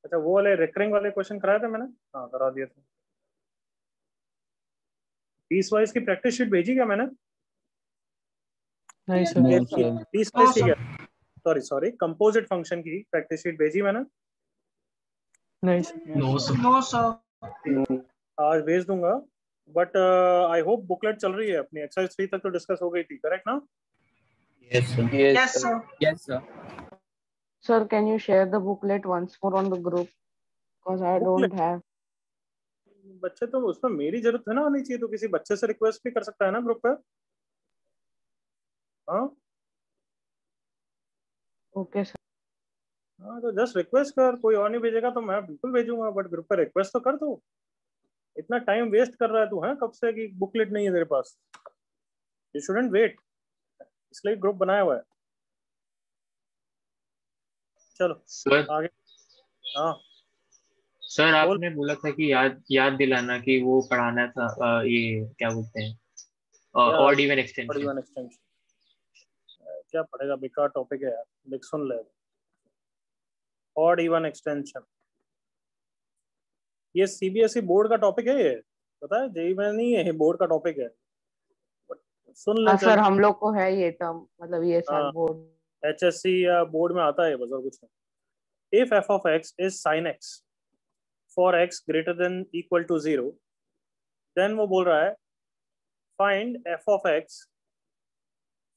अच्छा वो वाले रिकरिंग वाले क्वेश्चन कराए थे मैंने, हाँ करा दिए थे। पीस वाइज की प्रैक्टिस शीट भेजी क्या मैंने? नहीं सर। पीस वाइज की क्या, सॉरी कंपोजिट फंक्शन की प्रैक्टिस शीट भेजी मैंने? नहीं सर। No sir. आज भेज दूंगा, बट आई होप बुकलेट चल रही है अपनी। एक्सरसाइज 3 तक तो डिस्कस हो गई थी, करेक्ट ना? Yes sir. Yes, sir. Yes sir. Sir, can you share the booklet once more on the group? Because I Booklet? don't have. बच्चे तो उसमें मेरी जरूरत है ना आनी चाहिए, तो किसी बच्चे से रिक्वेस्ट भी कर सकता है ना ग्रुप पे। हाँ Okay, sir. हाँ, तो जस्ट रिक्वेस्ट कर, कोई और नहीं भेजेगा तो मैं बिल्कुल भेजूंगा, बट ग्रुप पे रिक्वेस्ट तो कर दो। इतना टाइम वेस्ट कर रहा है तू है कब से कि बुकलेट नहीं है तेरे पास। यू शुडंट वेट, इसलिए ग्रुप बनाया हुआ है। चलो सर आगे। हाँ सर आपने बोला था कि याद दिलाना कि वो पढ़ाना था, ये क्या बोलते हैं, ऑड इवन एक्सटेंशन। क्या पढ़ेगा, बेकार टॉपिक है यार, देख सुन ले। ऑड इवन एक्सटेंशन ये सीबीएसई बोर्ड का टॉपिक है, ये पता है, जेईई में नहीं है, ये बोर्ड का टॉपिक है। सुन ले हाँ चल। सर, हम लोग को है ये टर्म, मतलब ये सर हाँ बोर्ड। एचएससी या बोर्ड में आता है बस, और कुछ नहीं। If F of x is sine X for X greater than equal to 0, then वो बोल रहा है find F of X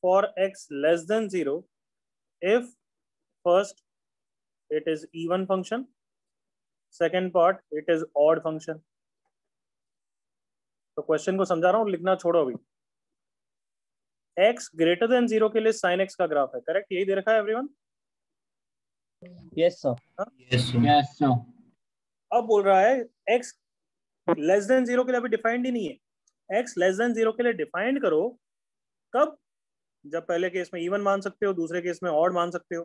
for X less than 0 if first it is even function, second part it is odd function। तो question को समझा रहा हूँ, लिखना छोड़ो अभी। x ग्रेटर देन 0 के लिए sin x का ग्राफ है, करेक्ट? यही दे रखा है everyone? Yes sir. Yes sir. अब बोल रहा है x लेस देन 0 के लिए अभी डिफाइंड ही नहीं है। x लेस देन 0 के लिए डिफाइंड करो कब? जब पहले केस में इवन मान सकते हो, दूसरे केस में ऑड मान सकते हो।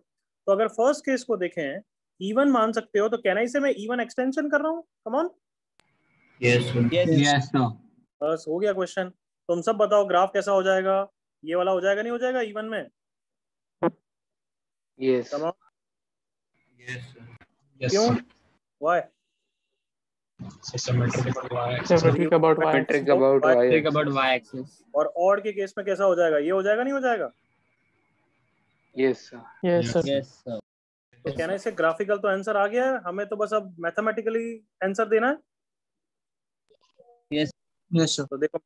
तो अगर फर्स्ट केस को देखें इवन मान सकते हो, तो कैन आई से मैं इवन एक्सटेंशन कर रहा हूँ? कम ऑन। Yes sir. बस हो गया क्वेश्चन। तुम सब बताओ ग्राफ कैसा हो जाएगा? ये वाला हो जाएगा नहीं हो जाएगा इवन में? Yes. Come on. यस क्यों? Why? Symmetric about y Metric about y. About y axis. और ऑड के केस में कैसा हो जाएगा? ये हो जाएगा नहीं हो जाएगा? Yes, sir. yes sir. Yes sir. तो कहना इससे ग्राफिकल तो आंसर आ गया है, हमें तो बस अब मैथमेटिकली आंसर देना है। Yes sir. तो देखो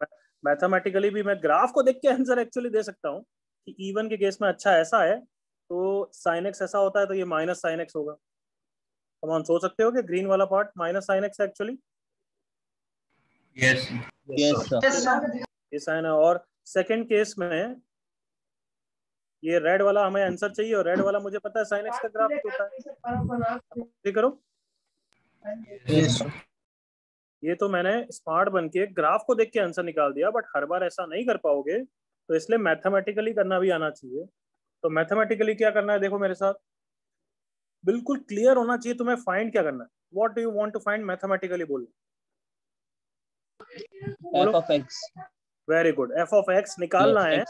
मैथमेटिकली भी मैं ग्राफ को देख के आंसर एक्चुअली दे सकता हूँ कि इवन के केस में अच्छा ऐसा है तो साइन एक्स ऐसा होता है, तो ये माइनस साइन एक्स होगा। हम सोच सकते हो कि ग्रीन वाला part minus sine x actually yes sir. ये साइन है। और सेकंड केस में ये रेड वाला हमें आंसर चाहिए, और रेड वाला मुझे पता है साइन एक्स का ग्राफ होता है। ठीक करो। Yes sir. ये तो मैंने स्मार्ट बन के ग्राफ को देख के आंसर निकाल दिया, बट हर बार ऐसा नहीं कर पाओगे, तो इसलिए मैथमेटिकली करना भी आना चाहिए। तो मैथमेटिकली क्या करना है, देखो मेरे साथ, बिल्कुल क्लियर होना चाहिए तुम्हें फाइंड क्या करना है। What do you want to find mathematically? बोलो। F of x. Very good. F of x निकालना है।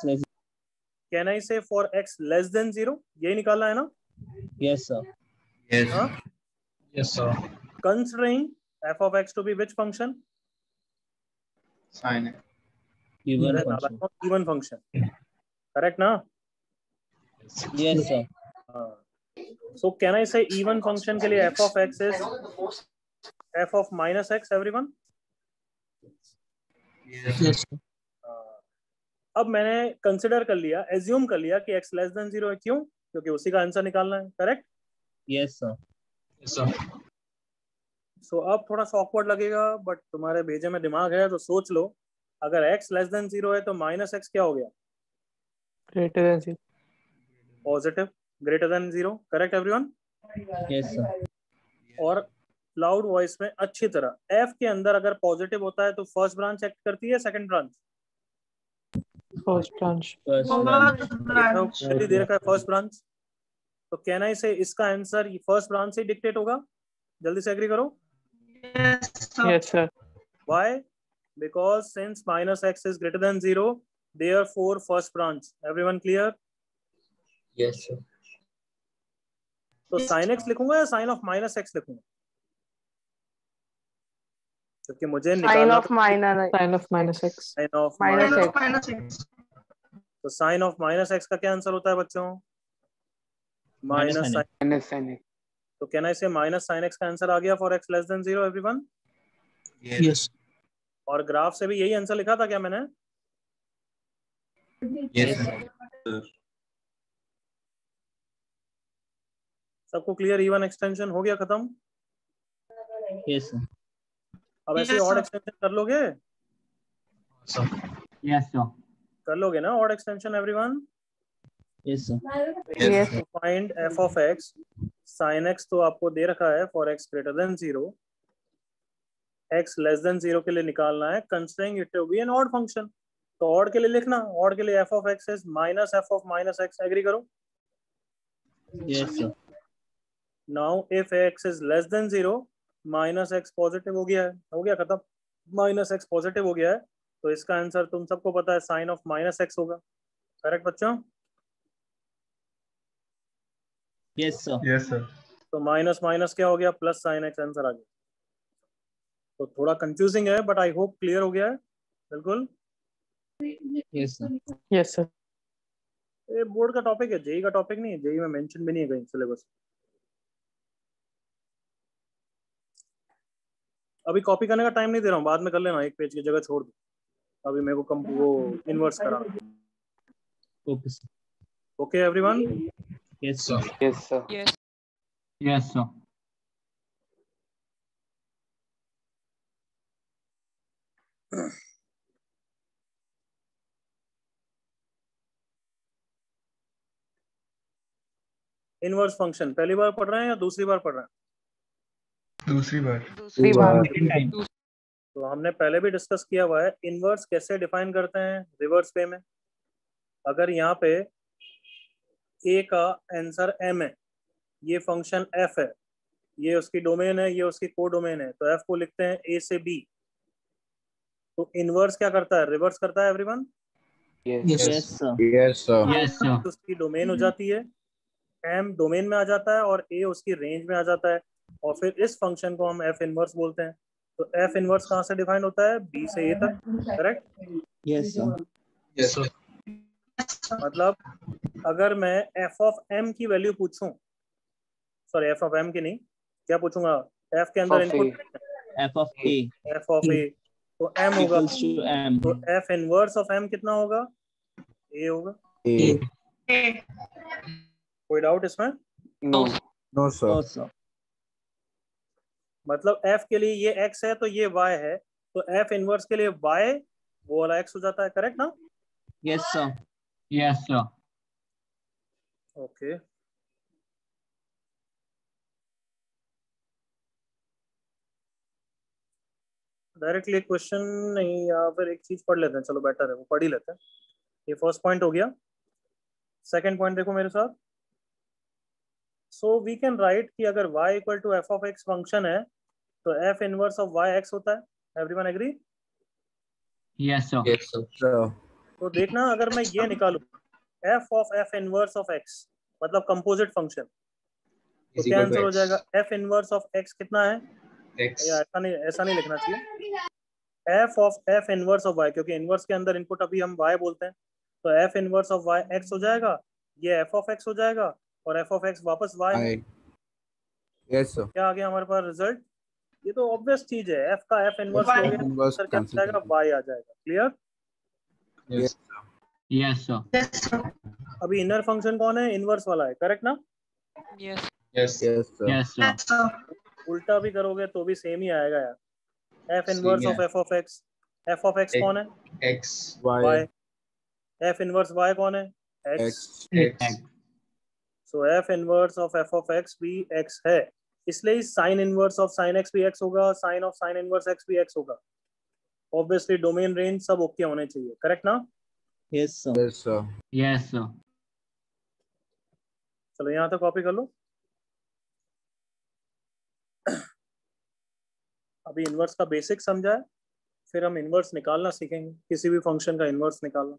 कैन आई से फॉर एक्स लेस देन 0, यही निकालना है ना? Yes sir. Yes sir. Considering f of x to be which function? Sin. Even function, correct ना? Yes sir. So can I say even function के लिए F of x is f of minus x, everyone? Yes. अब मैंने consider कर लिया, assume कर लिया कि x लेस देन 0 है। क्यों? क्योंकि उसी का आंसर निकालना है, correct? Yes sir. Yes sir. So अब थोड़ा सा ऑकवर्ड लगेगा, बट तुम्हारे भेजे में दिमाग है तो सोच लो। अगर x लेस देन 0 है तो माइनस एक्स क्या हो गया? greater than 0. Positive greater than 0, correct everyone? Yes sir. और लाउड वॉइस में अच्छी तरह, f के अंदर अगर पॉजिटिव होता है तो फर्स्ट ब्रांच एक्ट करती है, सेकंड ब्रांच? First branch. दे रखा है फर्स्ट ब्रांच। तो कैन आई से इसका आंसर फर्स्ट ब्रांच से डिक्टेट होगा? जल्दी से एग्री करो। Yes sir. Why? Because since minus x is greater than 0, therefore first branch. Everyone clear? Yes sir. तो sin x लिखूंगा या sin of minus x लिखूंगा? क्योंकि मुझे Sin निकालना of minor Sin of minus x. Sine of minus x. minus x. तो sine of minus X का क्या आंसर होता है बच्चों? Minus sin sine. minus sin x. तो can I say minus sine X का आंसर आ गया for X less than 0 everyone? yes और ग्राफ से भी यही आंसर लिखा था क्या मैंने? yes सबको क्लियर? इवन एक्सटेंशन हो गया खत्म? yes sir अब ऐसे Yes, ऑड sir. एक्सटेंशन कर लोगे? yes sir कर लोगे ना odd extension everyone? yes sir Yes. To find F of X sine X तो आपको दे रखा है for X greater than 0, X less than 0 के लिए निकालना है considering it to be an odd function. तो ऑड के लिए लिखना, ऑड के लिए F of x is minus F of minus X. Agree करो? yes sir now if X is less than 0 minus x positive हो गया है, हो गया खत्म। माइनस एक्स पॉजिटिव हो गया है तो इसका आंसर तुम सबको पता है साइन ऑफ माइनस एक्स होगा। करेक्ट बच्चों? yes sir Yes, sir. तो माइनस माइनस क्या हो गया? प्लस साइन एक्स आंसर आ गया। तो थोड़ा कंफ्यूजिंग है बट आई होप क्लियर हो गया है बिल्कुल। yes sir Yes, sir. ये बोर्ड का टॉपिक है, जेई का टॉपिक नहीं है। जेई में मेंशन भी नहीं है कहीं सिलेबस। अभी कॉपी करने का टाइम नहीं दे रहा हूँ, बाद में कर लेना, एक पेज की जगह छोड़ दो। अभी मेरे को कम वो इन्वर्स करा। okay sir okay everyone? yes sir Yes, sir. Yes. yes sir inverse function पहली बार पढ़ रहे हैं या दूसरी बार पढ़ रहे हैं? दूसरी बार। दूसरी बार। second time तो हमने पहले भी डिस्कस किया हुआ है इनवर्स कैसे डिफाइन करते हैं रिवर्स वे में। अगर यहाँ पे ए का आंसर m है, ये फंक्शन f है, ये उसकी डोमेन है, ये उसकी को डोमेन है, तो f को लिखते हैं a से b। तो इनवर्स क्या करता है? रिवर्स करता है everyone. Yes. yes sir Yes, sir. yes sir उसकी डोमेन हो जाती है, m डोमेन में आ जाता है और a उसकी रेंज में आ जाता है, और फिर इस फंक्शन को हम f इनवर्स बोलते हैं। तो f इनवर्स कहाँ से डिफाइन होता है? b से a तक। Correct? yes sir Yes, sir. मतलब अगर मैं f ऑफ m की वैल्यू पूछूं, सॉरी f ऑफ m की नहीं, क्या पूछूंगा? f के अंदर Of A. Input f of a f of a, तो m होगा। equals to m तो f इनवर्स ऑफ m कितना होगा? a होगा। A. कोई डाउट इसमें? No. No, sir. no sir मतलब f के लिए ये x है तो ये y है, तो f इनवर्स के लिए y वो वाला x हो जाता है। करेक्ट ना? yes sir yes sir okay directly question नहीं, या फिर एक चीज पढ़ लेते हैं, चलो बेटर है वो पढ़ ही लेते हैं। ये फर्स्ट पॉइंट हो गया। सेकंड पॉइंट देखो मेरे साथ। सो वी कैन राइट कि अगर y equal to F of X function है तो f inverse of y x होता है। Everyone agree? yes sir Yes, sir. तो देखना अगर मैं ये निकालूं f of f inverse of x मतलब कंपोजिट फंक्शन, तो क्या आंसर हो जाएगा? f इनवर्स ऑफ x कितना है? X. या ऐसा नहीं लिखना चाहिए। f of f inverse of y, क्योंकि इनवर्स के अंदर इनपुट अभी हम y बोलते हैं, तो f inverse of y x हो जाएगा, ये f ऑफ x हो जाएगा, और f ऑफ x वापस y है। I. Yes, sir. क्या आ गया हमारे पास रिजल्ट? ये तो ऑब्वियस चीज है, f का f इनवर्स F लोगे inverse आंसर क्या आ जाएगा? consider. y आ जाएगा। Clear? Yes. yes sir Yes, sir. अभी इनर फंक्शन कौन है? इनवर्स वाला है। करेक्ट ना? Yes. Yes. Yes, sir. yes sir Yes, sir. उल्टा भी करोगे तो भी सेम ही आएगा यार। f इनवर्स Same ऑफ है। f of x, f of x कौन है? X. y। Y. f inverse y कौन है? x। X. X. So f inverse of f of x भी x है, इसलिए sine inverse of sine x भी x होगा, sine of sine inverse x भी x होगा। ऑब्वियसली डोमेन रेंज सब ओके होने चाहिए। करेक्ट ना? yes sir Yes, sir. yes sir चलो यहाँ तक कॉपी कर लो। अभी इनवर्स का बेसिक समझा है, फिर हम इनवर्स निकालना सीखेंगे, किसी भी फंक्शन का इनवर्स निकालना।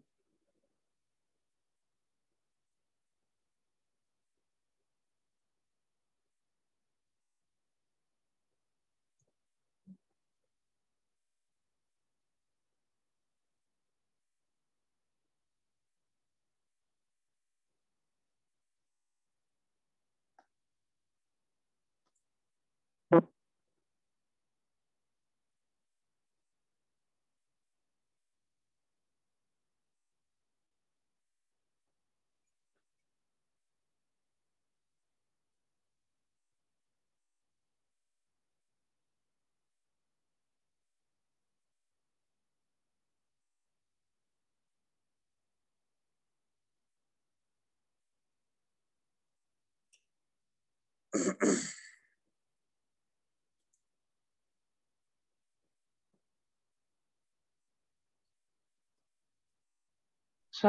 Sir,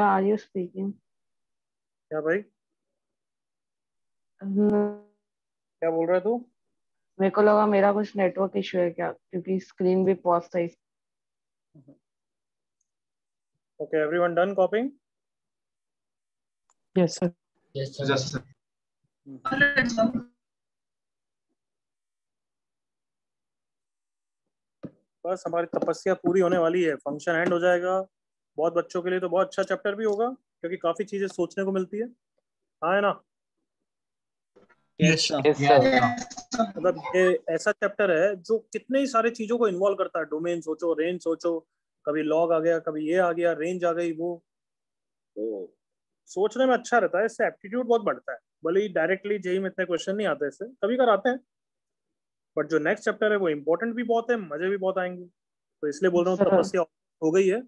are you speaking? क्या भाई, न- क्या बोल रहा है तू? मेरे को लगा मेरा कुछ नेटवर्क इशू है क्या, क्योंकि स्क्रीन भी पॉज था। Okay, everyone done copying? Yes, sir. Yes, sir. Yes, sir. बस हमारी तपस्या पूरी होने वाली है, फंक्शन एंड हो जाएगा। बहुत बच्चों के लिए तो बहुत अच्छा चैप्टर भी होगा, क्योंकि काफी चीजें सोचने को मिलती है। हाँ है ना? Yes, sir. Yes, Yes, sir. sir. मतलब ये ऐसा चैप्टर है जो कितने ही सारी चीजों को इन्वॉल्व करता है। डोमेन सोचो, रेंज सोचो, कभी लॉग आ गया, कभी ये आ गया, रेंज आ गई, वो तो सोचने में अच्छा रहता है। इससे एप्टीट्यूड बहुत बढ़ता है। भले ही डायरेक्टली जेई में इतने क्वेश्चन नहीं आते, इससे कभी कर आते हैं, बट जो नेक्स्ट चैप्टर है वो इम्पोर्टेंट भी बहुत है, मजे भी बहुत आएंगे। तो इसलिए बोल रहा हूँ तपस्या हो गई है,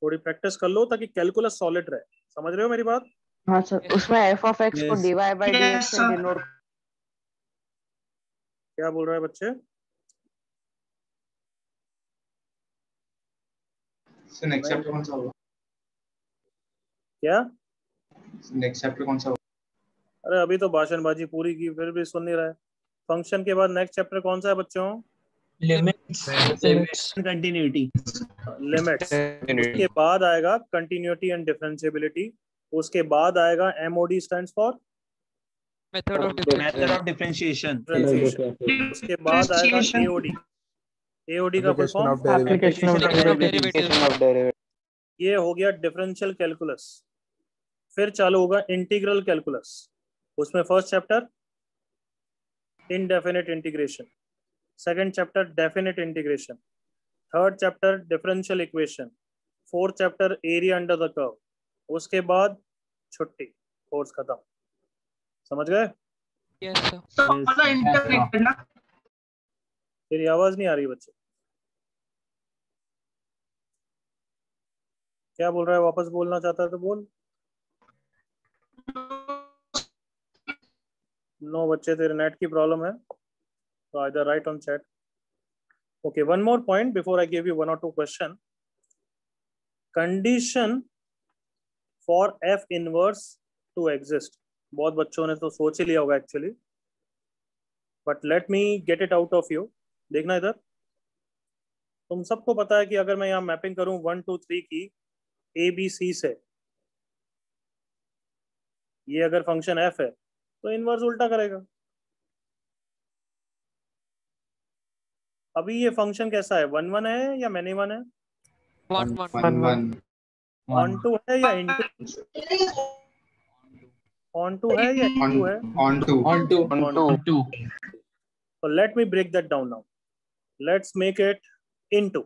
थोड़ी प्रैक्टिस कर लो ताकि कैलकुलस सॉलिड रहे। समझ रहे हो मेरी बात? हाँ सर, उसमें f of x को dy by dx से डिनोट। क्या बोल रहा है बच्चे? सर नेक्स्ट चैप्टर कौन सा होगा? क्या? नेक्स्ट चैप्टर कौन सा होगा? अरे अभी तो भाषणबाजी पूरी की, फिर भी सुन नहीं रहा है। फंक्शन के बाद नेक्स्ट चैप्टर कौन सा है बच्चों? Limits. Continuity. लिमिट्स। उसके बाद आएगा कंटिन्यूटी एंड डिफरेंशिएबिलिटी। उसके बाद आएगा MoD stands for Method of differentiation. उसके बाद आएगा एओडी। एओडी का full form application of derivative. Application of derivative. ये हो गया डिफरेंशियल कैलकुलस। फिर चालू होगा इंटीग्रल कैलकुलस। उसमें first chapter indefinite integration, second chapter definite integration, third chapter differential equation, fourth chapter area under the curve. उसके बाद छुट्टी, कोर्स खत्म। समझ गए? Yes, sir. तेरी आवाज नहीं आ रही बच्चे, क्या बोल रहा है? वापस बोलना चाहता है तो बोल। नो बच्चे, तेरे नेट की प्रॉब्लम है, तो either right on chat. Okay, one more point before I give you one और two question. Condition for F inverse to exist, बहुत बच्चों ने तो सोच ही लिया होगा actually, but let me get it out of you. देखना इधर, तुम सबको पता है कि अगर मैं यहाँ मैपिंग करूं 1 2 3 की ए बी सी से, ये अगर फंक्शन एफ है तो इनवर्स उल्टा करेगा। अभी ये फंक्शन कैसा है? 1 1 है या मैनी 1 है? 1 1 1 ऑन टू है या इनटू? ऑन टू है या इनटू है? on 2 So let me break that down now. Let's make it into.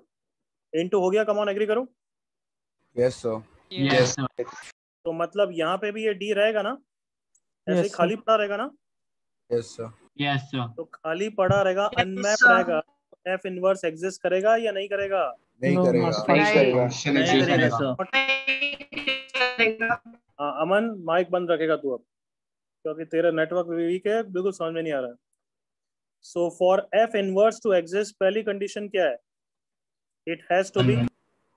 Into हो गया, come on agree करो। Yes, sir. Yes, sir. तो मतलब यहाँ पे भी ये डी रहेगा ना, ऐसे ही Yes, खाली पड़ा रहेगा ना? Yes, sir. Yes, sir. तो खाली पड़ा रहेगा, अनमैप रहेगा, एफ इनवर्स एग्जिस्ट करेगा या नहीं करेगा? नहीं No, करेगा। not नहीं करेगा। Function नहीं exist करेगा, करेगा। sir. हाँ अमन, माइक बंद रखेगा तू अब, क्योंकि तेरा नेटवर्क वीक है, बिल्कुल समझ में नहीं आ रहा है। So for F inverse to exist पहली कंडीशन क्या है? It has to be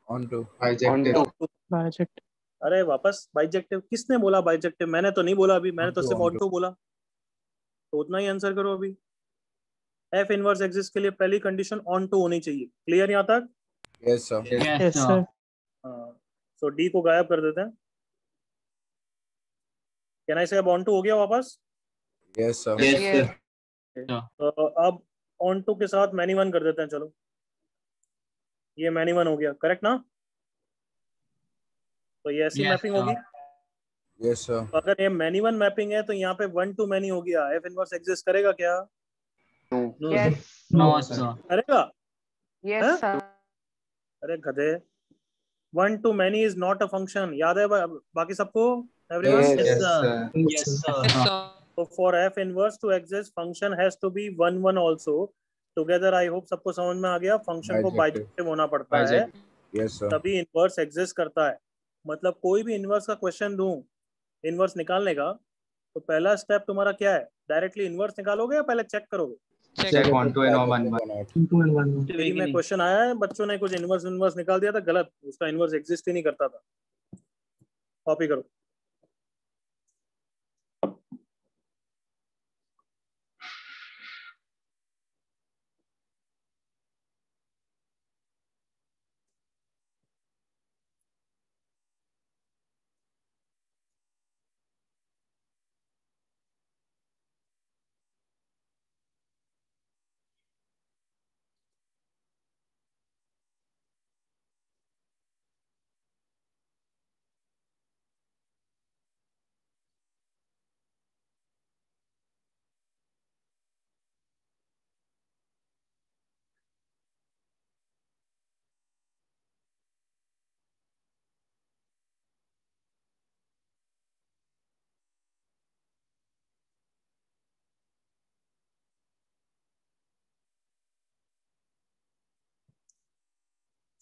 On to. Bijective. Biject. अरे वापस बाइजेक्टिव। किसने बोला बाइजेक्टिव? मैंने तो नहीं बोला अभी, मैंने तो सिर्फ ऑन टू बोला, तो उतना ही आंसर करो अभी। एफ इनवर्स एग्जिस्ट के लिए पहली कंडीशन ऑन टू होनी चाहिए। क्लियर यहाँ तक? Yes, sir. Yes, Yes, sir. sir. हाँ, सो डी को गायब कर देते हैं। कैन आई से अब ऑन टू हो गया वापस? Yes, sir. Yes. तो अब ऑन टू के साथ मैनी वन कर देते हैं। चलो, ये मैनी वन हो गया, करेक्ट ना? तो ये ऐसी Yes, मैपिंग sir. होगी। Yes, sir. तो अगर ये मैनी वन मैपिंग है तो यहाँ पे 1 to मैनी हो गया, एफ इनवर्स एग्जिस्ट करेगा क्या? No, Yes. sir. No, sir. करेगा? Yes, Huh? sir. अरे गधे, 1 to many is not a function। याद है बाकी सबको? Everyone? Yes. Yes, Yes, sir. sir. Yes, sir. Yes, sir. So for f inverse to exist, function has to be 1 1 also. Together I hope सबको समझ में आ गया। फंक्शन को Bijective. Bijective होना पड़ता है, Bijective. Yes, sir. तभी इनवर्स एग्जिस्ट करता है। मतलब कोई भी इनवर्स का क्वेश्चन दूं इनवर्स निकालने का, तो पहला स्टेप तुम्हारा क्या है? डायरेक्टली इनवर्स निकालोगे या पहले चेक करोगे? Check on 2 and 1 1. 2 and 1 TV में क्वेश्चन आया है, बच्चों ने कुछ इनवर्स निकाल दिया था, गलत, उसका इनवर्स एग्जिस्ट ही नहीं करता था। कॉपी करो।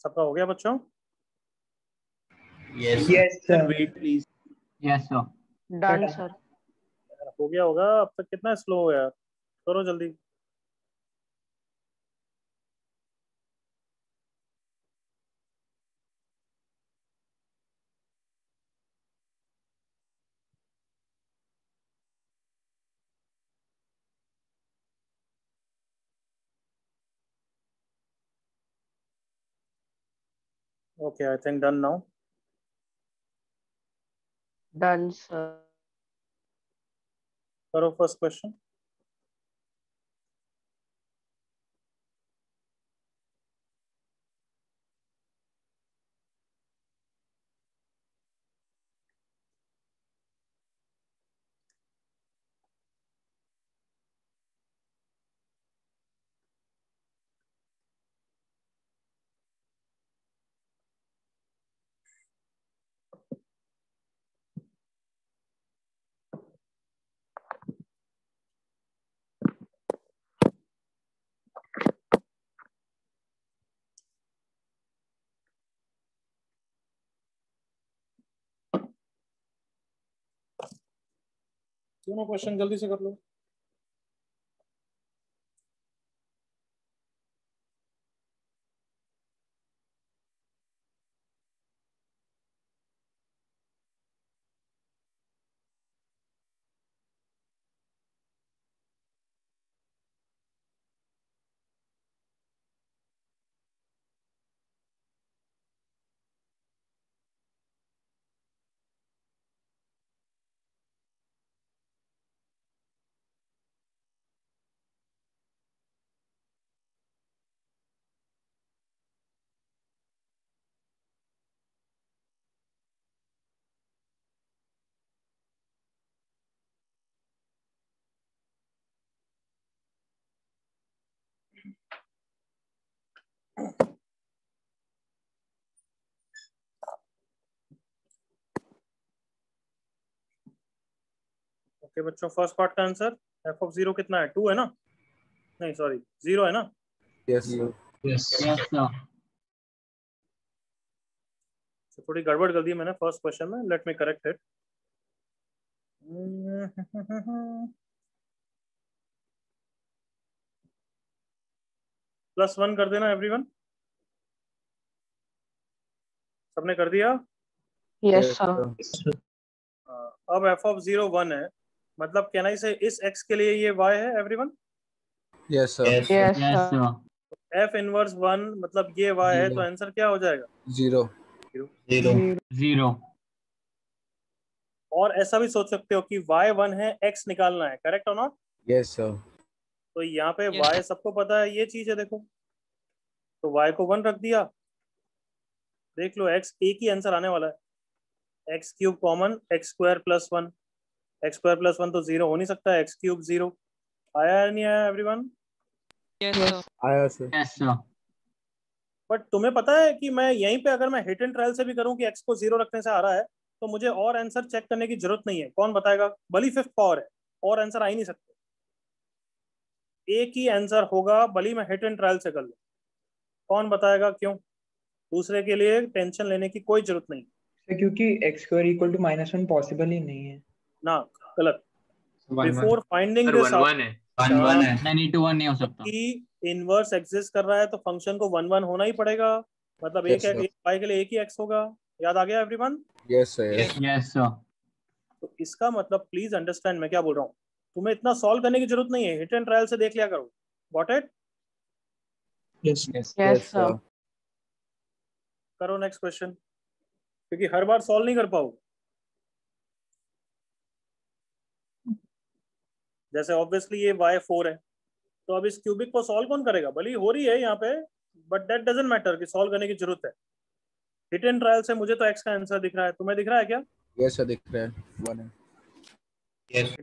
सबका हो गया बच्चों? Yes. Yes, sir. Wait, please. Yes, sir. Done, sir. हो गया होगा, अब तक कितना स्लो हो यार, करो जल्दी। Okay, I think done now. Done, sir. करो फर्स्ट क्वेश्चन। दोनों क्वेश्चन जल्दी से कर लो। ओके बच्चों, फर्स्ट पार्ट का आंसर एफ ऑफ 0 कितना है? 2 है ना? नहीं सॉरी, 0 है ना? Yes, sir. Yes, sir. तो थोड़ी गड़बड़ कर दी मैंने फर्स्ट क्वेश्चन में, लेट मी करेक्ट इट। +1 कर देना एवरीवन। सबने कर दिया? Yes, sir. अब एफ ऑफ 0 1 है, मतलब कहना ही से इस x के लिए ये y है everyone. Yes, sir. Yes, Yes, sir. sir. f inverse 1 मतलब ये y है, तो आंसर क्या हो जाएगा? 0. 0. 0. और ऐसा भी सोच सकते हो कि y 1 है, x निकालना है, करेक्ट और नॉट? Yes, sir. तो यहाँ पे Yes. y सबको पता है, ये चीज है देखो, तो y को 1 रख दिया। देख लो x एक ही आंसर आने वाला है, x cube common, x square plus 1, x square plus 1 तो 0 हो नहीं सकता है, x क्यूब 0 आया या नहीं आया एवरीवन? Yes, sir. आया sir. Yes, sir. बट तुम्हें पता है कि मैं यहीं पे अगर मैं हिट एंड ट्रायल से भी करूं कि x को 0 रखने से आ रहा है, तो मुझे और आंसर चेक करने की जरूरत नहीं है। कौन बताएगा? भली फिफ्थ पावर है, और आंसर आ ही नहीं सकते, एक ही आंसर होगा, भली मैं हिट एंड ट्रायल से कर लूं। कौन बताएगा क्यों? दूसरे के लिए टेंशन लेने की कोई जरूरत नहीं क्योंकि x² = -1 पॉसिबल ही नहीं है ना, गलत। बिफोर फाइंडिंग सर दिस 1 1 है। 1 1 है। नहीं 2 1 नहीं हो सकता। कि इनवर्स एग्जिस्ट कर रहा है तो फंक्शन को 1 1 होना ही पड़ेगा, मतलब Yes, एक sir. y के लिए एक ही x होगा। याद आ गया everyone? Yes, sir. Yes. Yes sir. तो इसका मतलब प्लीज अंडरस्टैंड मैं क्या बोल रहा हूँ, तुम्हें इतना सॉल्व करने की जरूरत नहीं है, हिट एंड ट्रायल से देख लिया करो। Got it? Yes. Yes, Yes, sir. sir. करो नेक्स्ट क्वेश्चन, क्योंकि हर बार सॉल्व नहीं कर पाओगे। जैसे ऑब्वियसली ये y4 है, तो अब इस क्यूबिक को सॉल्व कौन करेगा? भले ही हो रही है यहाँ पे, बट दैट डजंट मैटर कि सॉल्व करने की जरूरत है। हिट एंड ट्रायल से मुझे तो x का आंसर दिख रहा है, तुम्हें दिख रहा है क्या? Yes, sir. दिख रहा है 1 है. Yes.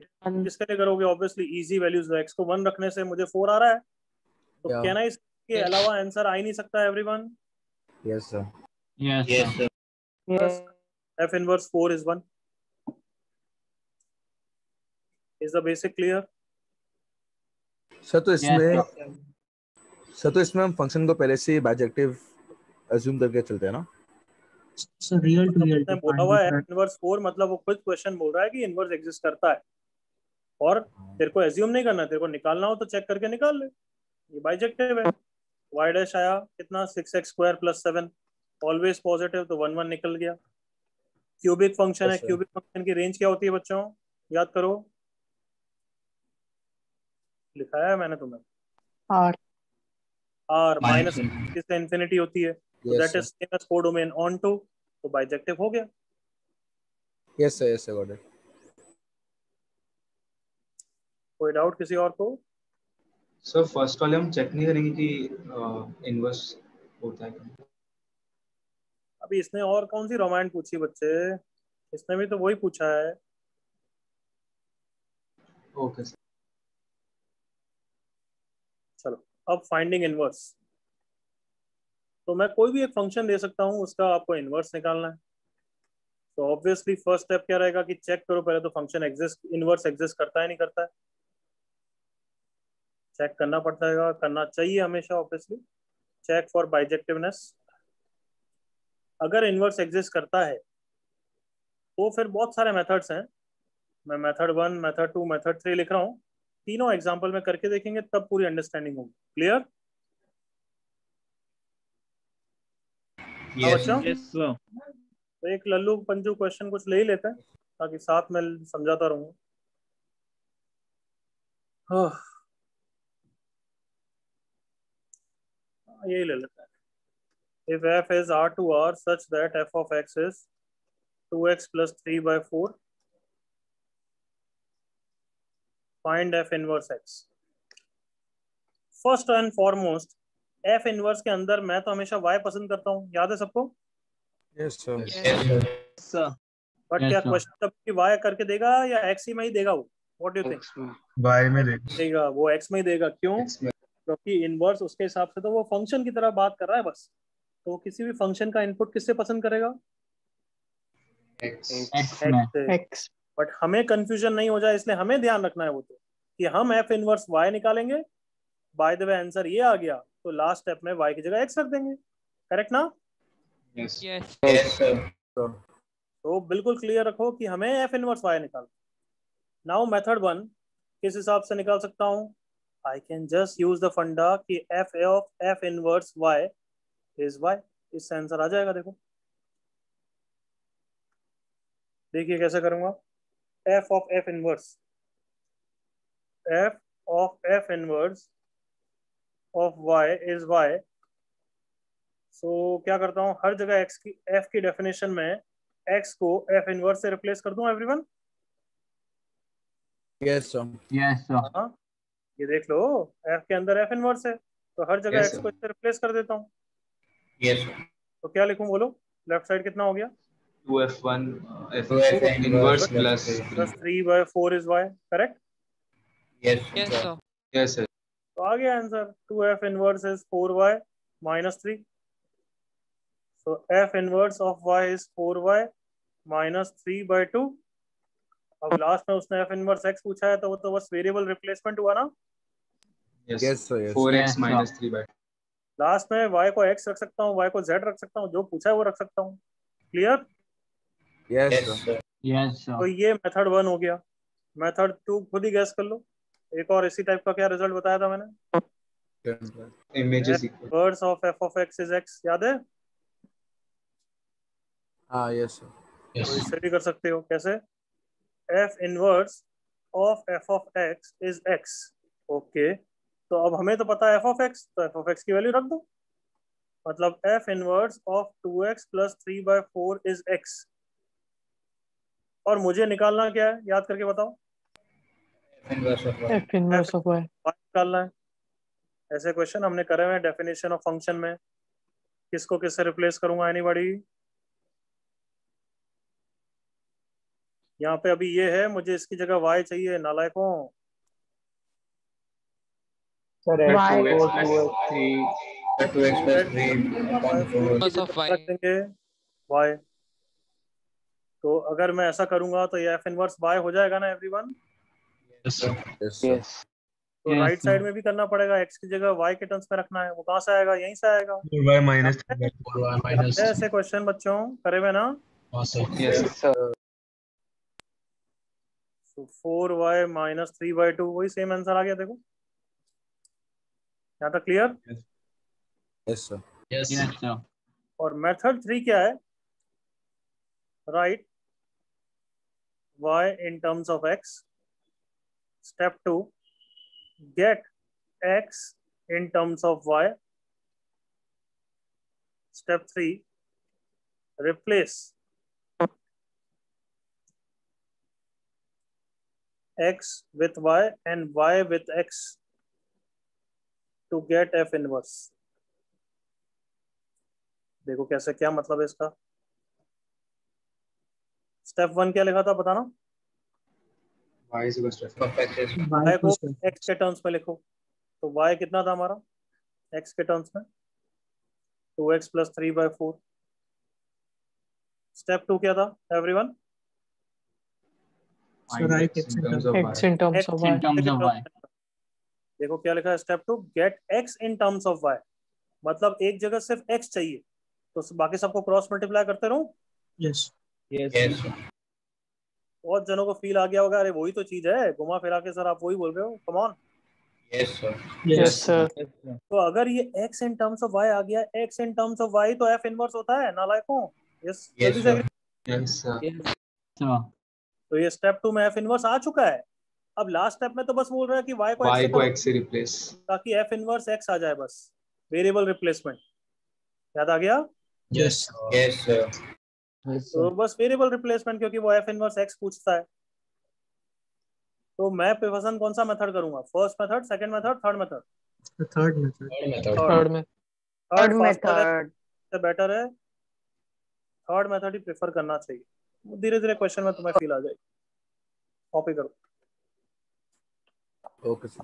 किसके लिए करोगे? ऑब्वियसली इजी वैल्यूज, x को 1 रखने से मुझे 4 आ रहा है, तो Yeah. कैन आई के अलावा आंसर आ ही नहीं सकता everyone? Yes, sir. Yes Yes, sir. sir. Yes. f inverse 4 is 1. Is the basic clear? Sir तो इसमें Yes, हम फंक्शन को पहले से बाइजेक्टिव अज्यूम करके चलते हैं ना? So real to real उसने to बोला find हुआ है different. इनवर्स 4, मतलब वो खुद क्वेश्चन बोल रहा है कि इनवर्स एग्जिस्ट करता है, और तेरे को एज्यूम नहीं करना, तेरे को निकालना हो तो चेक करके निकाल ले। ये बाइजेक्टिव है। y डैश आया कितना? 6x² + 7, ऑलवेज पॉजिटिव, तो 1 1 निकल गया। क्यूबिक फंक्शन है, Yes, sir. क्यूबिक फंक्शन की रेंज क्या होती है बच्चों? याद करो, लिखाया है मैंने तुम्हें। R. r Minus माइनस से इंफिनिटी होती है, तो Yes, that sir. Is same as codomain onto, तो बाइजेक्टिव हो गया। Yes, sir. Yes, sir. Got it. कोई डाउट किसी और को? सर फर्स्ट वाले हम चेक नहीं करेंगे कि इनवर्स होता है क्या? अभी इसने और कौन सी रोमांट पूछी बच्चे? इसने भी तो वही पूछा है। Okay sir. चलो अब फाइंडिंग इनवर्स, तो मैं कोई भी एक फंक्शन दे सकता हूँ, उसका आपको इनवर्स निकालना है। तो ऑब्वियसली फर्स्ट स्टेप क्या रहेगा कि चेक करो पहले तो फंक्शन एग्जिस्ट, इनवर्स एग्जिस्ट करता है नहीं करता है, चेक करना पड़ता है, करना चाहिए हमेशा ऑब्वियसली। Check for बाइजेक्टिवनेस। अगर इनवर्स एग्जिस्ट करता है तो फिर बहुत सारे मेथड्स हैं, मैं मेथड 1, मेथड 2, मेथड 3 लिख रहा हूँ, तीनों एग्जाम्पल में करके देखेंगे तब पूरी अंडरस्टैंडिंग होगी। क्लियर? Yes. बच्चों तो एक लल्लू पंजू क्वेश्चन कुछ ले ही लेते हैं ताकि साथ में समझाता रहूंगा। यही ले लेते हैं। If f is R to R such that f of x is 2x + 3/4, find f inverse x. First and foremost, f inverse के अंदर मैं तो हमेशा y पसंद करता हूँ, याद है सबको? Yes, sir. Yes, sir. But Yes, क्या sir. क्वेश्चन कभी y करके देगा या x ही में ही देगा वो? What do you think? X में. बाय में देगा वो x में ही देगा। क्यों? X में. क्योंकि इनवर्स उसके हिसाब से तो वो फंक्शन की तरह बात कर रहा है बस, तो वो किसी भी फंक्शन का इनपुट किससे पसंद करेगा? X. एक्स में। x से। X. बट हमें कंफ्यूजन नहीं हो जाए इसलिए हमें ध्यान रखना है वो तो कि हम f इनवर्स y निकालेंगे। बाय द वे आंसर ये आ गया तो लास्ट स्टेप में y की जगह x रख देंगे। करेक्ट ना? Yes. Yes. Yes, sir. तो बिल्कुल क्लियर रखो कि हमें f इनवर्स y निकाल। नाउ मेथड 1 किस हिसाब से निकाल सकता हूँ? I can just use the फंडा कि f of f inverse y is y, इससे आंसर आ जाएगा। देखो देखिए कैसे करूंगा। f of f inverse, f of f inverse of y is y। सो क्या करता हूँ, हर जगह f की डेफिनेशन में x को f इनवर्स से रिप्लेस कर दूं everyone. Yes, sir. Yes sir. हाँ ये देख लो, f के अंदर f इनवर्स है तो हर जगह Yes, x sir. को इससे रिप्लेस कर देता हूँ। Yes, sir. तो क्या लिखूं बोलो? लेफ्ट साइड कितना हो गया? 2f1 2f inverse plus plus 3/4 is y। Correct? Yes, Yes, sir. sir. Yes sir. तो आ गया answer, 2f inverse is 4y - 3। So f inverse of y is 4y - 3/2। अब लास्ट में उसने f इनवर्स x पूछा है तो वो तो बस वेरिएबल रिप्लेसमेंट हुआ ना। Yes, sir. Yes. 4x Yes, sir. Minus 3/2। Last में y को x रख सकता हूँ, y को z रख सकता हूँ, जो पूछा है वो रख सकता हूँ। Clear? Yes, Yes, sir. sir. Yes तो सर। ये मेथड 1 हो गया। मेथड 2 खुद ही गैस कर लो। एक और इसी टाइप का क्या रिजल्ट बताया था मैंने? Image is equal inverse of F of x is x, याद है? हाँ यस सर। तो इससे भी कर सकते हो। कैसे? F inverse of F of x is x. Okay, तो अब हमें तो पता है एफ ऑफ एक्स, तो एफ ऑफ एक्स की वैल्यू रख दो। मतलब F inverse of 2x plus 3/4 is x. और मुझे निकालना क्या है, याद करके बताओ? Inverse of F inverse of y. y निकालना है। ऐसे क्वेश्चन हमने करे हुए हैं डेफिनेशन ऑफ फंक्शन में। किसको किससे रिप्लेस करूंगा? एनीबॉडी? यहाँ पे अभी ये है, मुझे इसकी जगह y चाहिए नालायकों। Sir Y. 2x plus 3 2x plus 3/4 की जगह रख देंगे y। तो अगर मैं ऐसा करूंगा तो ये एफ इनवर्स y हो जाएगा ना एवरीवन? Yes sir. Yes. तो Yes, राइट sir. साइड में भी करना पड़ेगा, x की जगह y के टर्म्स में रखना है। वो कहाँ से आएगा? यहीं से आएगा। y माइनस ऐसे क्वेश्चन बच्चों करे हुए ना? Yes, sir. तो 4y माइनस 3/2 वही सेम आंसर आ गया। देखो यहाँ तक clear? Yes sir. Yes, sir. और मेथड 3 क्या है? Right y in terms of x. Step 2, get x in terms of y. Step 3, replace x with y and y with x to get f inverse. देखो कैसे, क्या मतलब है इसका? Step 1 क्या लिखा था बताना? y is equal to of x is y को x के टर्म्स में लिखो। तो y कितना था हमारा x के टर्म्स में? 2x plus 3/4। स्टेप 2 क्या था everyone? So right in terms of X in terms of y. In terms of y. देखो क्या लिखा है step 2, get x in terms of y। मतलब एक जगह सिर्फ x चाहिए, तो बाकी सबको क्रॉस मल्टीप्लाई करते रहो। yes. yes बहुत जनों को फील आ गया होगा, अरे वही तो चीज है, घुमा फिरा के सर आप वही बोल रहे हो, कम on. yes sir Yes, sir. तो अगर ये x in terms of y आ गया, x in terms of y, तो f इनवर्स होता है नालायकों। यस, yes जल्दी से sir agree। yes sir Sir. तो ये स्टेप 2 में f इनवर्स आ चुका है। अब लास्ट स्टेप में तो बस बोल रहा है कि y को x y से को करो, x से रिप्लेस ताकि f इनवर्स x आ जाए, बस वेरिएबल रिप्लेसमेंट। याद आ गया? Yes. yes sir तो बस वेरिएबल रिप्लेसमेंट, क्योंकि वो f इनवर्स x पूछता है। तो मैं पसंद कौन सा मेथड करूंगा? First method, second method, third method? The third method. Third में. थर्ड Third फास्टर है, method. से बेटर है। थर्ड मेथड ही प्रेफर करना चाहिए। धीरे धीरे क्वेश्चन में तुम्हें फील आ जाएगी। कॉपी करो। Okay sir.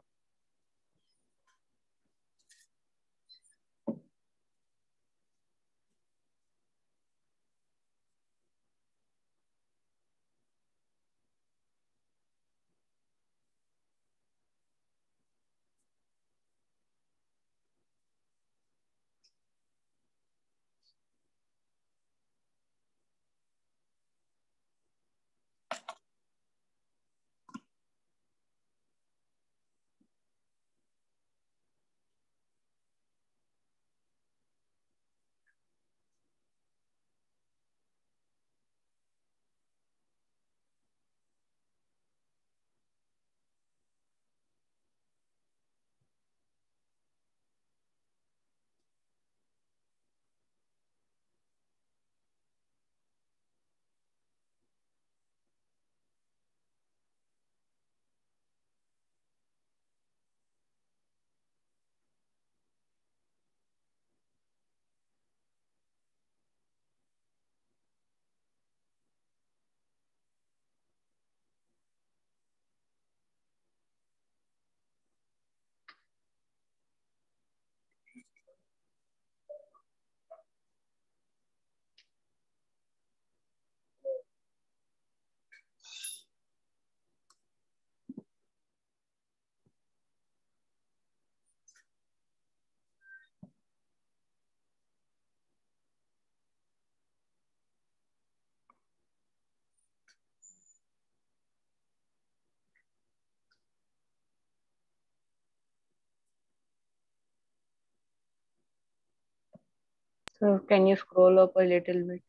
Sir, can you scroll up a little bit?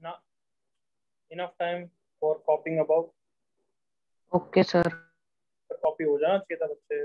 Now, enough time for copying above. Okay, sir. Copy हो जाना चाहिए था बच्चे.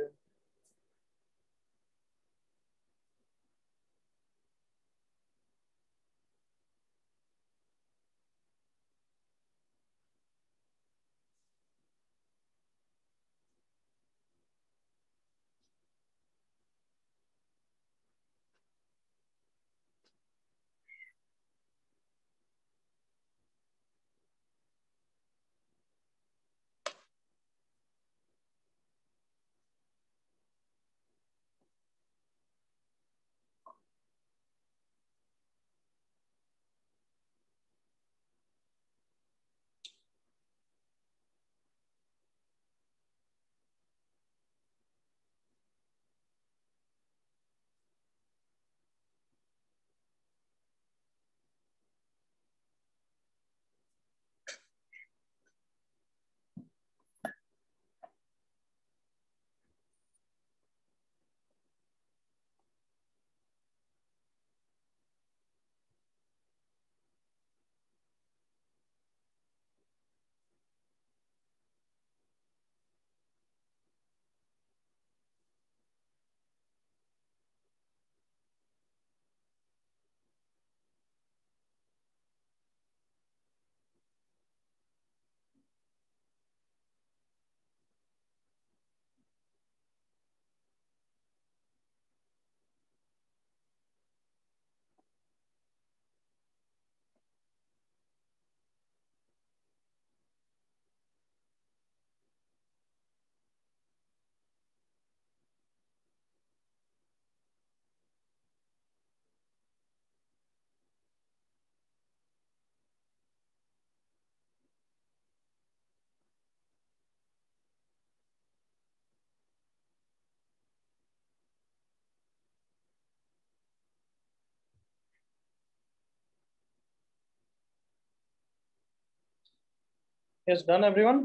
Yes, done everyone?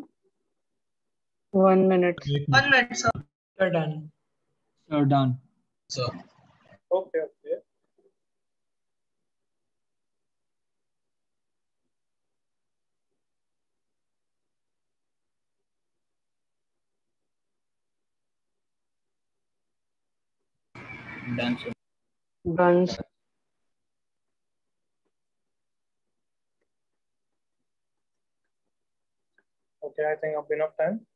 1 minute. 1 minute, sir. You're done. Sir, done. Sir. Okay, okay. Done, sir. Done, sir. Okay, I think I've enough time.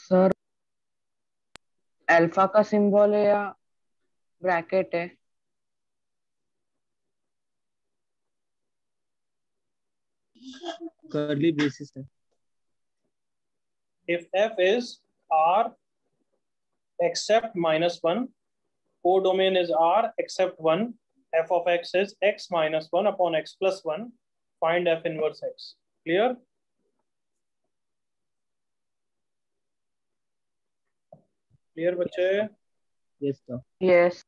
Sir alpha का symbol है या bracket है? Curly braces है. If f is r except -1, codomain is r except 1, f of x is x minus 1 upon x plus 1, find f inverse x. Clear? Clear बच्चे? Yes, sir. Yes.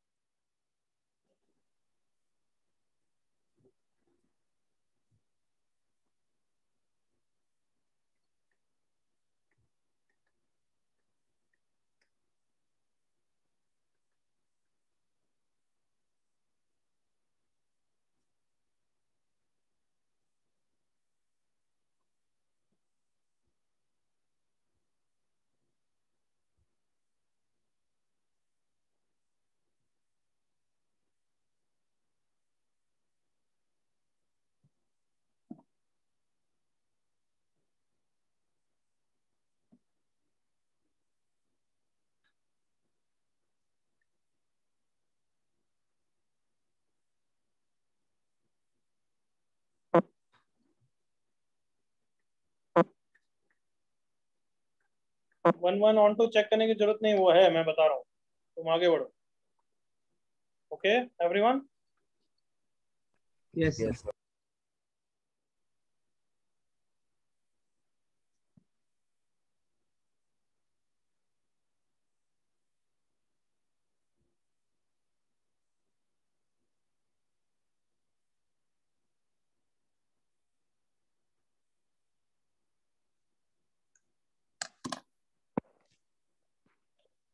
One onto check करने की जरूरत नहीं, वो है, मैं बता रहा हूँ, तुम आगे बढ़ो. Okay everyone? Yes, sir. Yes, sir.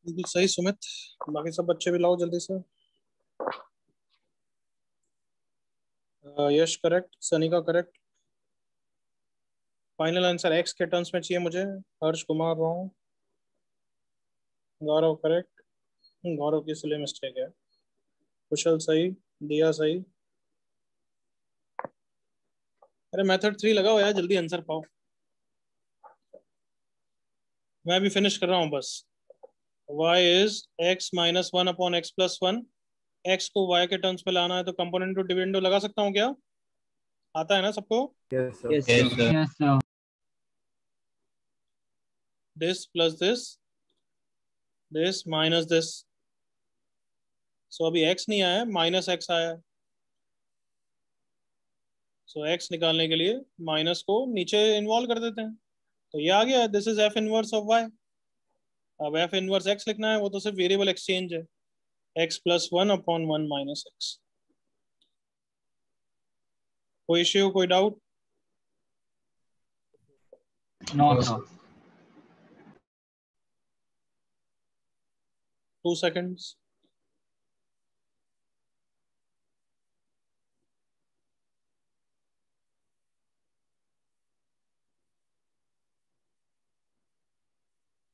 बिल्कुल सही सुमित। बाकी सब बच्चे भी लाओ जल्दी से। Yash correct, Sanika correct. Final answer x के टर्म्स में चाहिए मुझे। हर्ष कुमार रॉन्ग। गौरव करेक्ट। गौरव की इसलिए मिस्टेक है। कुशल सही। दिया सही। अरे मेथड 3 लगाओ यार, जल्दी आंसर पाओ। मैं भी फिनिश कर रहा हूँ बस। y is x minus 1 upon x plus 1। x को y के टर्म्स पे लाना है तो कंपोनेंट टू डिविडेंड लगा सकता हूँ क्या? आता है ना सबको? Yes, sir. Yes, Yes, sir. sir. Yes, sir. This plus this minus this. So अभी x नहीं आया, माइनस x आया। सो x निकालने के लिए माइनस को नीचे इन्वॉल्व कर देते हैं, तो ये आ गया। This is f inverse of y। अब f इनवर्स x लिखना है, वो तो सिर्फ वेरिएबल एक्सचेंज है। x plus 1 upon 1 minus x. कोई इश्यू, कोई doubt? No, No, sir. sir. 2 seconds.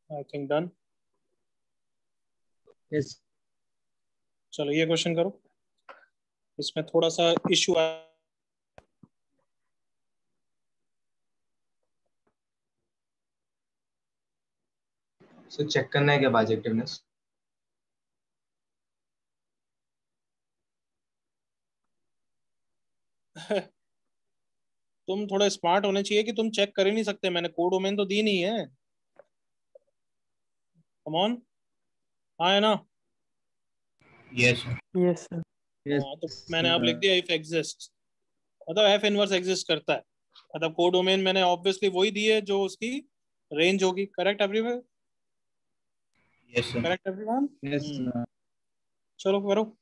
I think done. Yes. चलो ये क्वेश्चन करो। इसमें थोड़ा सा इश्यू आया। सो चेक करना है क्या बाइजेक्टिवनेस? तुम थोड़ा स्मार्ट होने चाहिए कि तुम चेक कर ही नहीं सकते, मैंने कोड डोमेन तो दी नहीं है। Come on. हाँ है ना? Yes, sir. Yes, sir. Yes, हाँ तो मैंने अब लिख sir. दिया इफ एग्जिस्ट, मतलब एफ इनवर्स एग्जिस्ट करता है। मतलब कोड डोमेन मैंने ऑब्वियसली वही दी है जो उसकी रेंज होगी। Correct everyone? Yes, sir. Correct everyone? Yes, sir. चलो करो।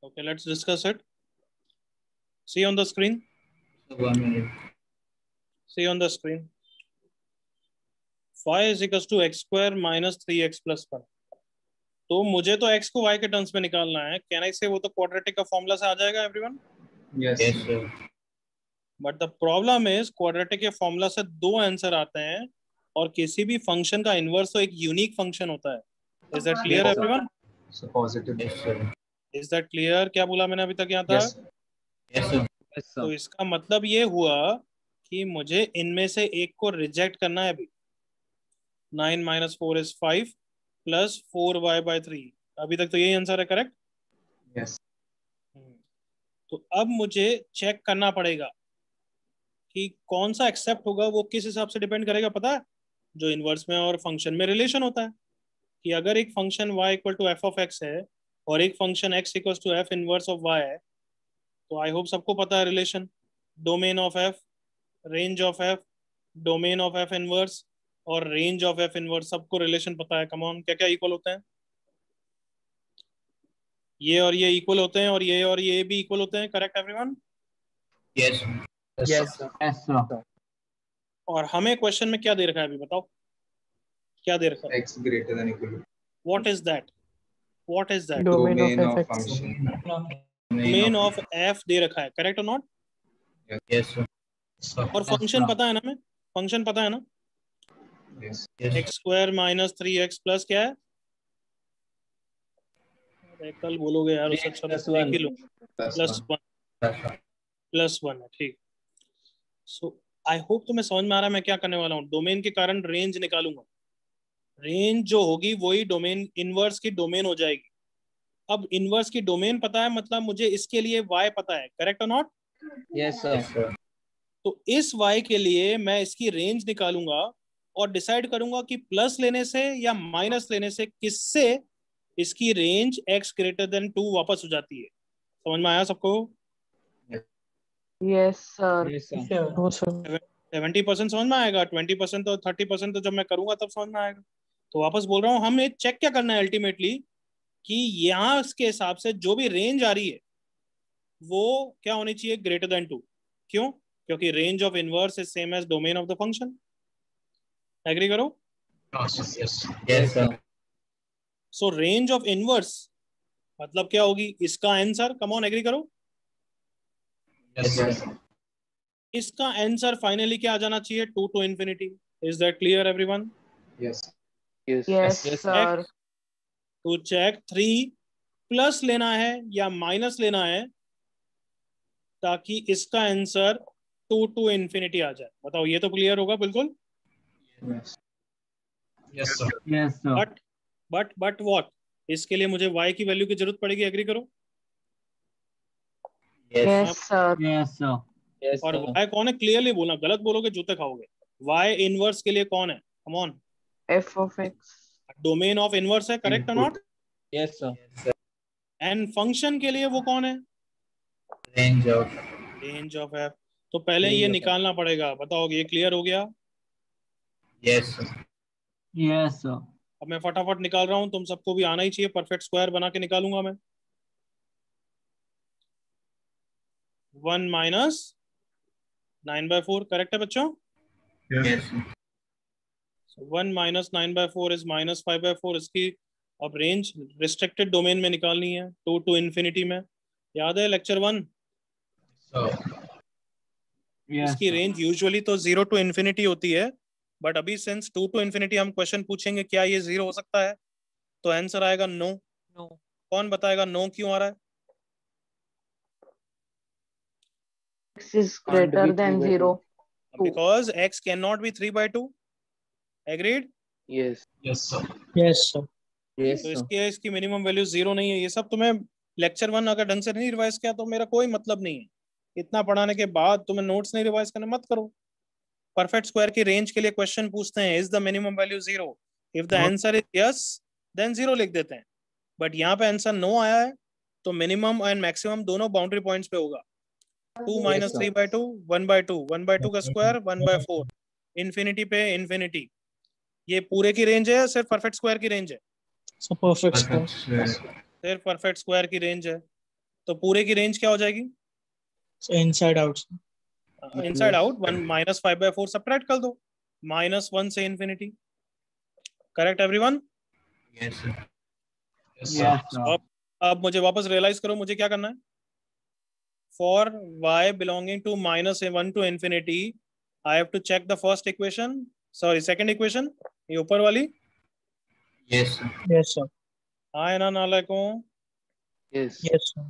Okay, let's discuss it. See on the screen. 1 minute. See on the screen. y is equals to x square minus 3x plus 1. तो मुझे तो x को y के terms में निकालना है. Can I say वो तो क्वाड्रेटिक का फॉर्मूला से आ जाएगा everyone? Yes. Yes, sir. But the problem is quadratic के फॉर्मूला से दो आंसर आते हैं और किसी भी फंक्शन का इनवर्स तो एक यूनिक फंक्शन होता है. Is that clear Yes, sir. everyone? So positive. Yes, sir. Is that clear? क्या बोला मैंने अभी तक यहाँ था? Yes. Yes, sir. Yes, तो sir. इसका मतलब ये हुआ कि मुझे इनमें से एक को रिजेक्ट करना है अभी. 9 minus 4 is 5 plus 4y by 3. अभी तक तो यही आंसर है, करेक्ट? Yes. तो अब मुझे चेक करना पड़ेगा कि कौन सा एक्सेप्ट होगा. वो किस हिसाब से डिपेंड करेगा पता है? जो इनवर्स में और फंक्शन में रिलेशन होता है कि अगर एक function y equal to F of X है और एक function x equal to F inverse of y है, तो आई होप सबको पता है relation. Domain of F, range of F, domain of F inverse और रेंज ऑफ एफ इनवर्स, सबको रिलेशन पता है. कम ऑन, क्या क्या इक्वल होते हैं? ये और ये इक्वल होते हैं और ये भी इक्वल होते हैं. Correct everyone? Yes. Yes, sir. Yes, sir. और हमें क्वेश्चन में क्या दे रखा है अभी बताओ? क्या दे रखा है? X greater than equal to what is that? What is that? Domain of f(x). function. Domain of f दे रखा है. करेक्ट और नॉट? Yes, sir. और फंक्शन पता है ना हमें? फंक्शन पता है ना? Yes. Yes. X square minus 3x plus क्या है? अरे कल बोलोगे यार, उससे अच्छा तो एक ही लो. प्लस 1 प्लस 1 है. ठीक. सो आई होप तुम्हें समझ में आ रहा है मैं क्या करने वाला हूँ. डोमेन के कारण रेंज निकालूंगा. रेंज जो होगी वही डोमेन इनवर्स की डोमेन हो जाएगी. अब इनवर्स की डोमेन पता है, मतलब मुझे इसके लिए y पता है. करेक्ट और not? Yes, sir. Yes, sir. तो इस y के लिए मैं इसकी रेंज निकालूंगा और डिसाइड करूंगा कि प्लस लेने से या माइनस लेने से किससे इसकी रेंज x ग्रेटर देन 2 वापस हो जाती है. समझ में आया सबको? Yes, sir. Yes, sir. Sure. No, sir. 70% समझ में आएगा, 20% तो 30% तो जब मैं करूंगा तब समझ में आएगा. तो वापस बोल रहा हूँ, हमें चेक क्या करना है अल्टीमेटली कि यहाँ इसके हिसाब से जो भी रेंज आ रही है वो क्या होनी चाहिए? Greater than 2. क्यों? क्योंकि range of inverse is same as domain of the function. Agree करो? Yes, sir. So range of inverse मतलब क्या होगी? इसका आंसर, कम ऑन एग्री करो. Yes, sir. इसका आंसर फाइनली क्या आ जाना चाहिए? 2 to infinity. Is that clear everyone? Yes. Yes. Yes, Yes, sir. तो चेक 3 प्लस लेना है या माइनस लेना है ताकि इसका आंसर 2 to infinity आ जाए. बताओ, ये तो क्लियर होगा बिल्कुल. Yes. Yes, sir. Yes, sir. But what? इसके लिए मुझे y की वैल्यू की जरूरत पड़ेगी. एग्री करो? Yes. Yes, sir. Yes, sir. Yes, और sir. y कौन है? क्लियरली बोलना, गलत बोलोगे जूते खाओगे. y इनवर्स के लिए कौन है? Come on. F of x. Domain of inverse है. करेक्ट और not? Yes, sir. Yes, sir. And function के लिए वो कौन है? Range of. Range of f. तो पहले Range ये of f. निकालना पड़ेगा. बताओ, ये क्लियर हो गया? Yes, sir. Yes, sir. अब मैं फटाफट निकाल रहा हूं, तुम सबको भी आना ही चाहिए. परफेक्ट स्क्वायर बना के निकालूंगा मैं. 1 माइनस 9/4. करेक्ट है बच्चों? Yes, sir. 1 minus 9/4 is minus 5/4. इसकी अब रेंज रिस्ट्रिक्टेड डोमेन में निकालनी है, 2 to infinity में. याद है लेक्चर 1? So, Yes, इसकी sir. रेंज यूजुअली तो 0 to infinity होती है, बट अभी सिंस 2 to infinity हम क्वेश्चन पूछेंगे क्या ये 0 हो सकता है, तो आंसर आएगा नो. No. कौन बताएगा नो क्यों आ रहा है? X is greater than 0. Because x cannot be 3/2. Agreed? Yes. yes, sir. Yes, sir. Yes, तो sir. इसकी मिनिमम वैल्यू 0 नहीं है. ये सब तुम्हें लेक्चर 1 अगर ढंग से नहीं रिवाइज किया तो मेरा कोई मतलब नहीं है. इतना पढ़ाने के बाद तुम्हें नोट्स नहीं रिवाइज करने मत करो. परफेक्ट स्क्वायर की रेंज के लिए क्वेश्चन पूछते हैं, is the minimum value 0? If the answer is yes then 0 लिख देते हैं. बट यहाँ पे आंसर नो आया है तो मिनिमम एंड मैक्सिमम दोनों बाउंड्री पॉइंट्स पे होगा. 2 माइनस 3/2, 1/2, 1/2 का स्क्वायर 1/4. इन्फिनिटी पे इन्फिनिटी. ये पूरे की रेंज है या सिर्फ परफेक्ट स्क्वायर की रेंज है? So perfect square. Perfect square. सिर्फ परफेक्ट स्क्वायर की रेंज है. तो पूरे की रेंज क्या हो जाएगी? inside out. Inside out 1 -5/4 subtract कर दो, -1 से infinity. Correct everyone? Yes, sir. Yes, sir. अब मुझे वापस रियलाइज करो मुझे क्या करना है। For y belonging to -1 to infinity I have to check the first equation, sorry second equation, ये ऊपर वाली। Yes, sir. Yes, sir. हाँ है ना नालायकों? Yes. Yes, sir.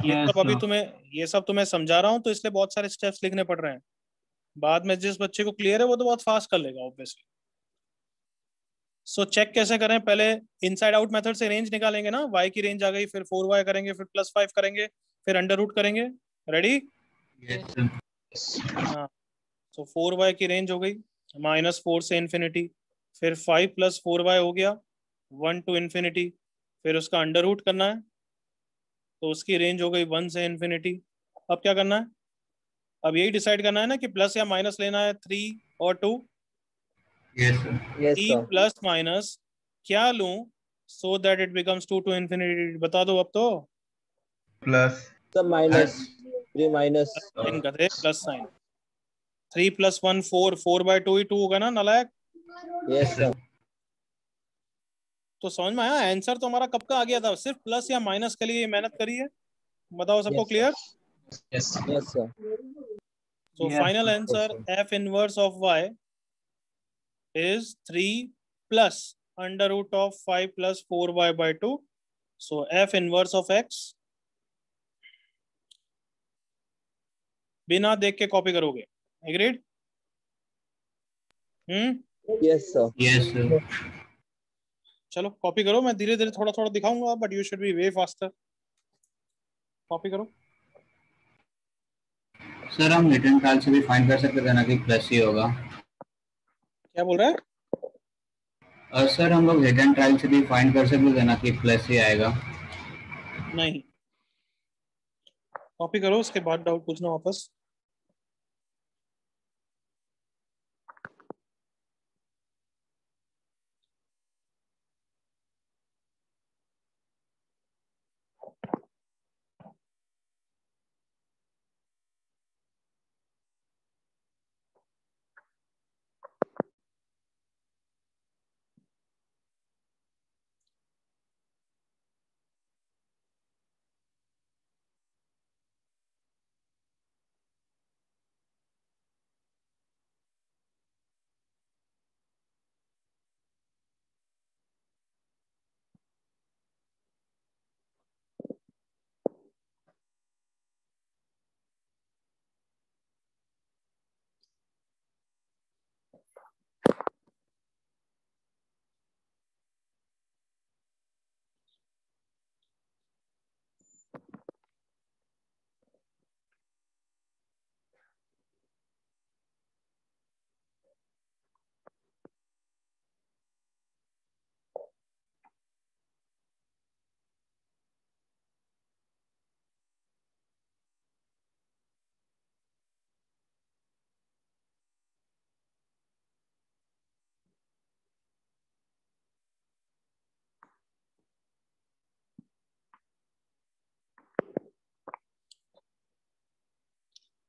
ये Yes, सब अभी sir. ये सब तुम्हें समझा रहा हूँ तो इसलिए बहुत सारे स्टेप्स लिखने पड़ रहे हैं। बाद में जिस बच्चे को क्लियर है वो तो बहुत फास्ट कर लेगा ऑब्वियसली। सो चेक कैसे करें? पहले इनसाइड आउट मेथड से रेंज निकालेंगे ना, y की रेंज आ गई, फिर 4y करेंगे, फिर +5 करेंगे, फिर अंडर रूट करेंगे। रेडी? Yes, sir. हाँ, तो 4y की रेंज हो गई -4 से इन्फिनिटी, फिर 5 + 4y हो गया 1 to इन्फिनिटी, फिर उसका अंडर रूट करना है तो उसकी रेंज हो गई 1 से इन्फिनिटी। अब क्या करना है? अब यही डिसाइड करना है ना कि प्लस या माइनस लेना है 3 और 2। Yes, sir. Yes, 3 sir. Plus minus क्या लूं सो that it becomes 2 to infinity? बता दो अब तो। Plus. Sir, minus. 3 minus. इन गधे प्लस साइन। 3 + 1 4, 4/2 ही 2 होगा ना नालायक? Yes, sir. तो समझ में आया? आंसर तो हमारा कब का आ गया था, सिर्फ प्लस या माइनस के लिए मेहनत करी है। बताओ सबको Yes, clear? Yes. Yes, sir. So Yes, final sir. answer Yes, f inverse of y is 3 plus under root of 5 plus 4y/2. So f inverse of x बिना देख के कॉपी करोगे। Agreed? Yes, sir. Yes, sir. चलो copy करो, मैं धीरे धीरे थोड़ा थोड़ा दिखाऊंगा but you should be way faster. Copy करो। सर हम रिटर्न ट्रायल से भी फाइंड कर सकते थे ना कि प्लस ही होगा। क्या बोल रहा है? और सर हम लोग रिटर्न ट्रायल से भी फाइंड कर सकते थे ना कि प्लस ही आएगा। नहीं, कॉपी करो उसके बाद डाउट पूछना वापस।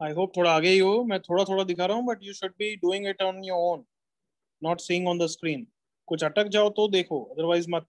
आई होप थोड़ा आगे ही हो, मैं थोड़ा थोड़ा दिखा रहा हूँ but you should be doing it on your own, not seeing on the screen. कुछ अटक जाओ तो देखो, अदरवाइज मत।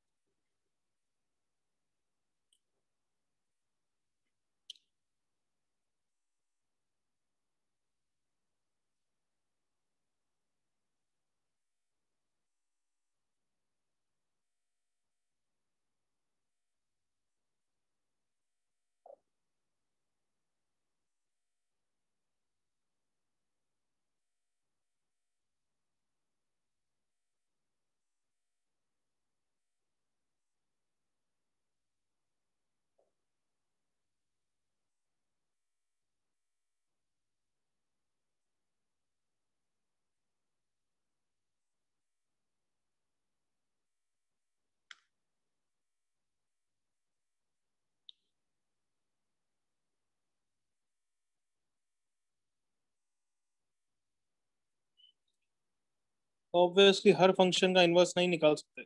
ऑब्वियसली हर फंक्शन का इनवर्स नहीं निकाल सकते,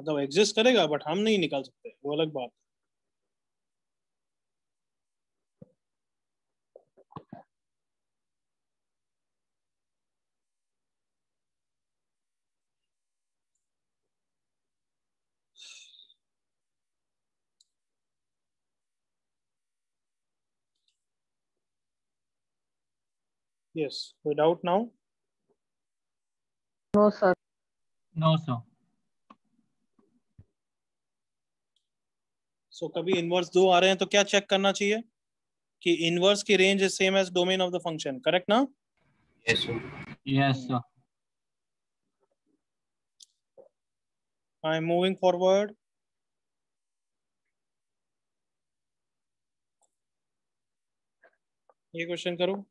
मतलब एग्जिस्ट करेगा बट हम नहीं निकाल सकते, वो अलग बात। Yes, without now? No, sir. No, sir. So कभी इनवर्स 2 आ रहे हैं तो क्या चेक करना चाहिए कि इनवर्स की range is same as domain of the function, correct ना? Yes, sir. Yes, sir. I am moving forward. ये क्वेश्चन करूं?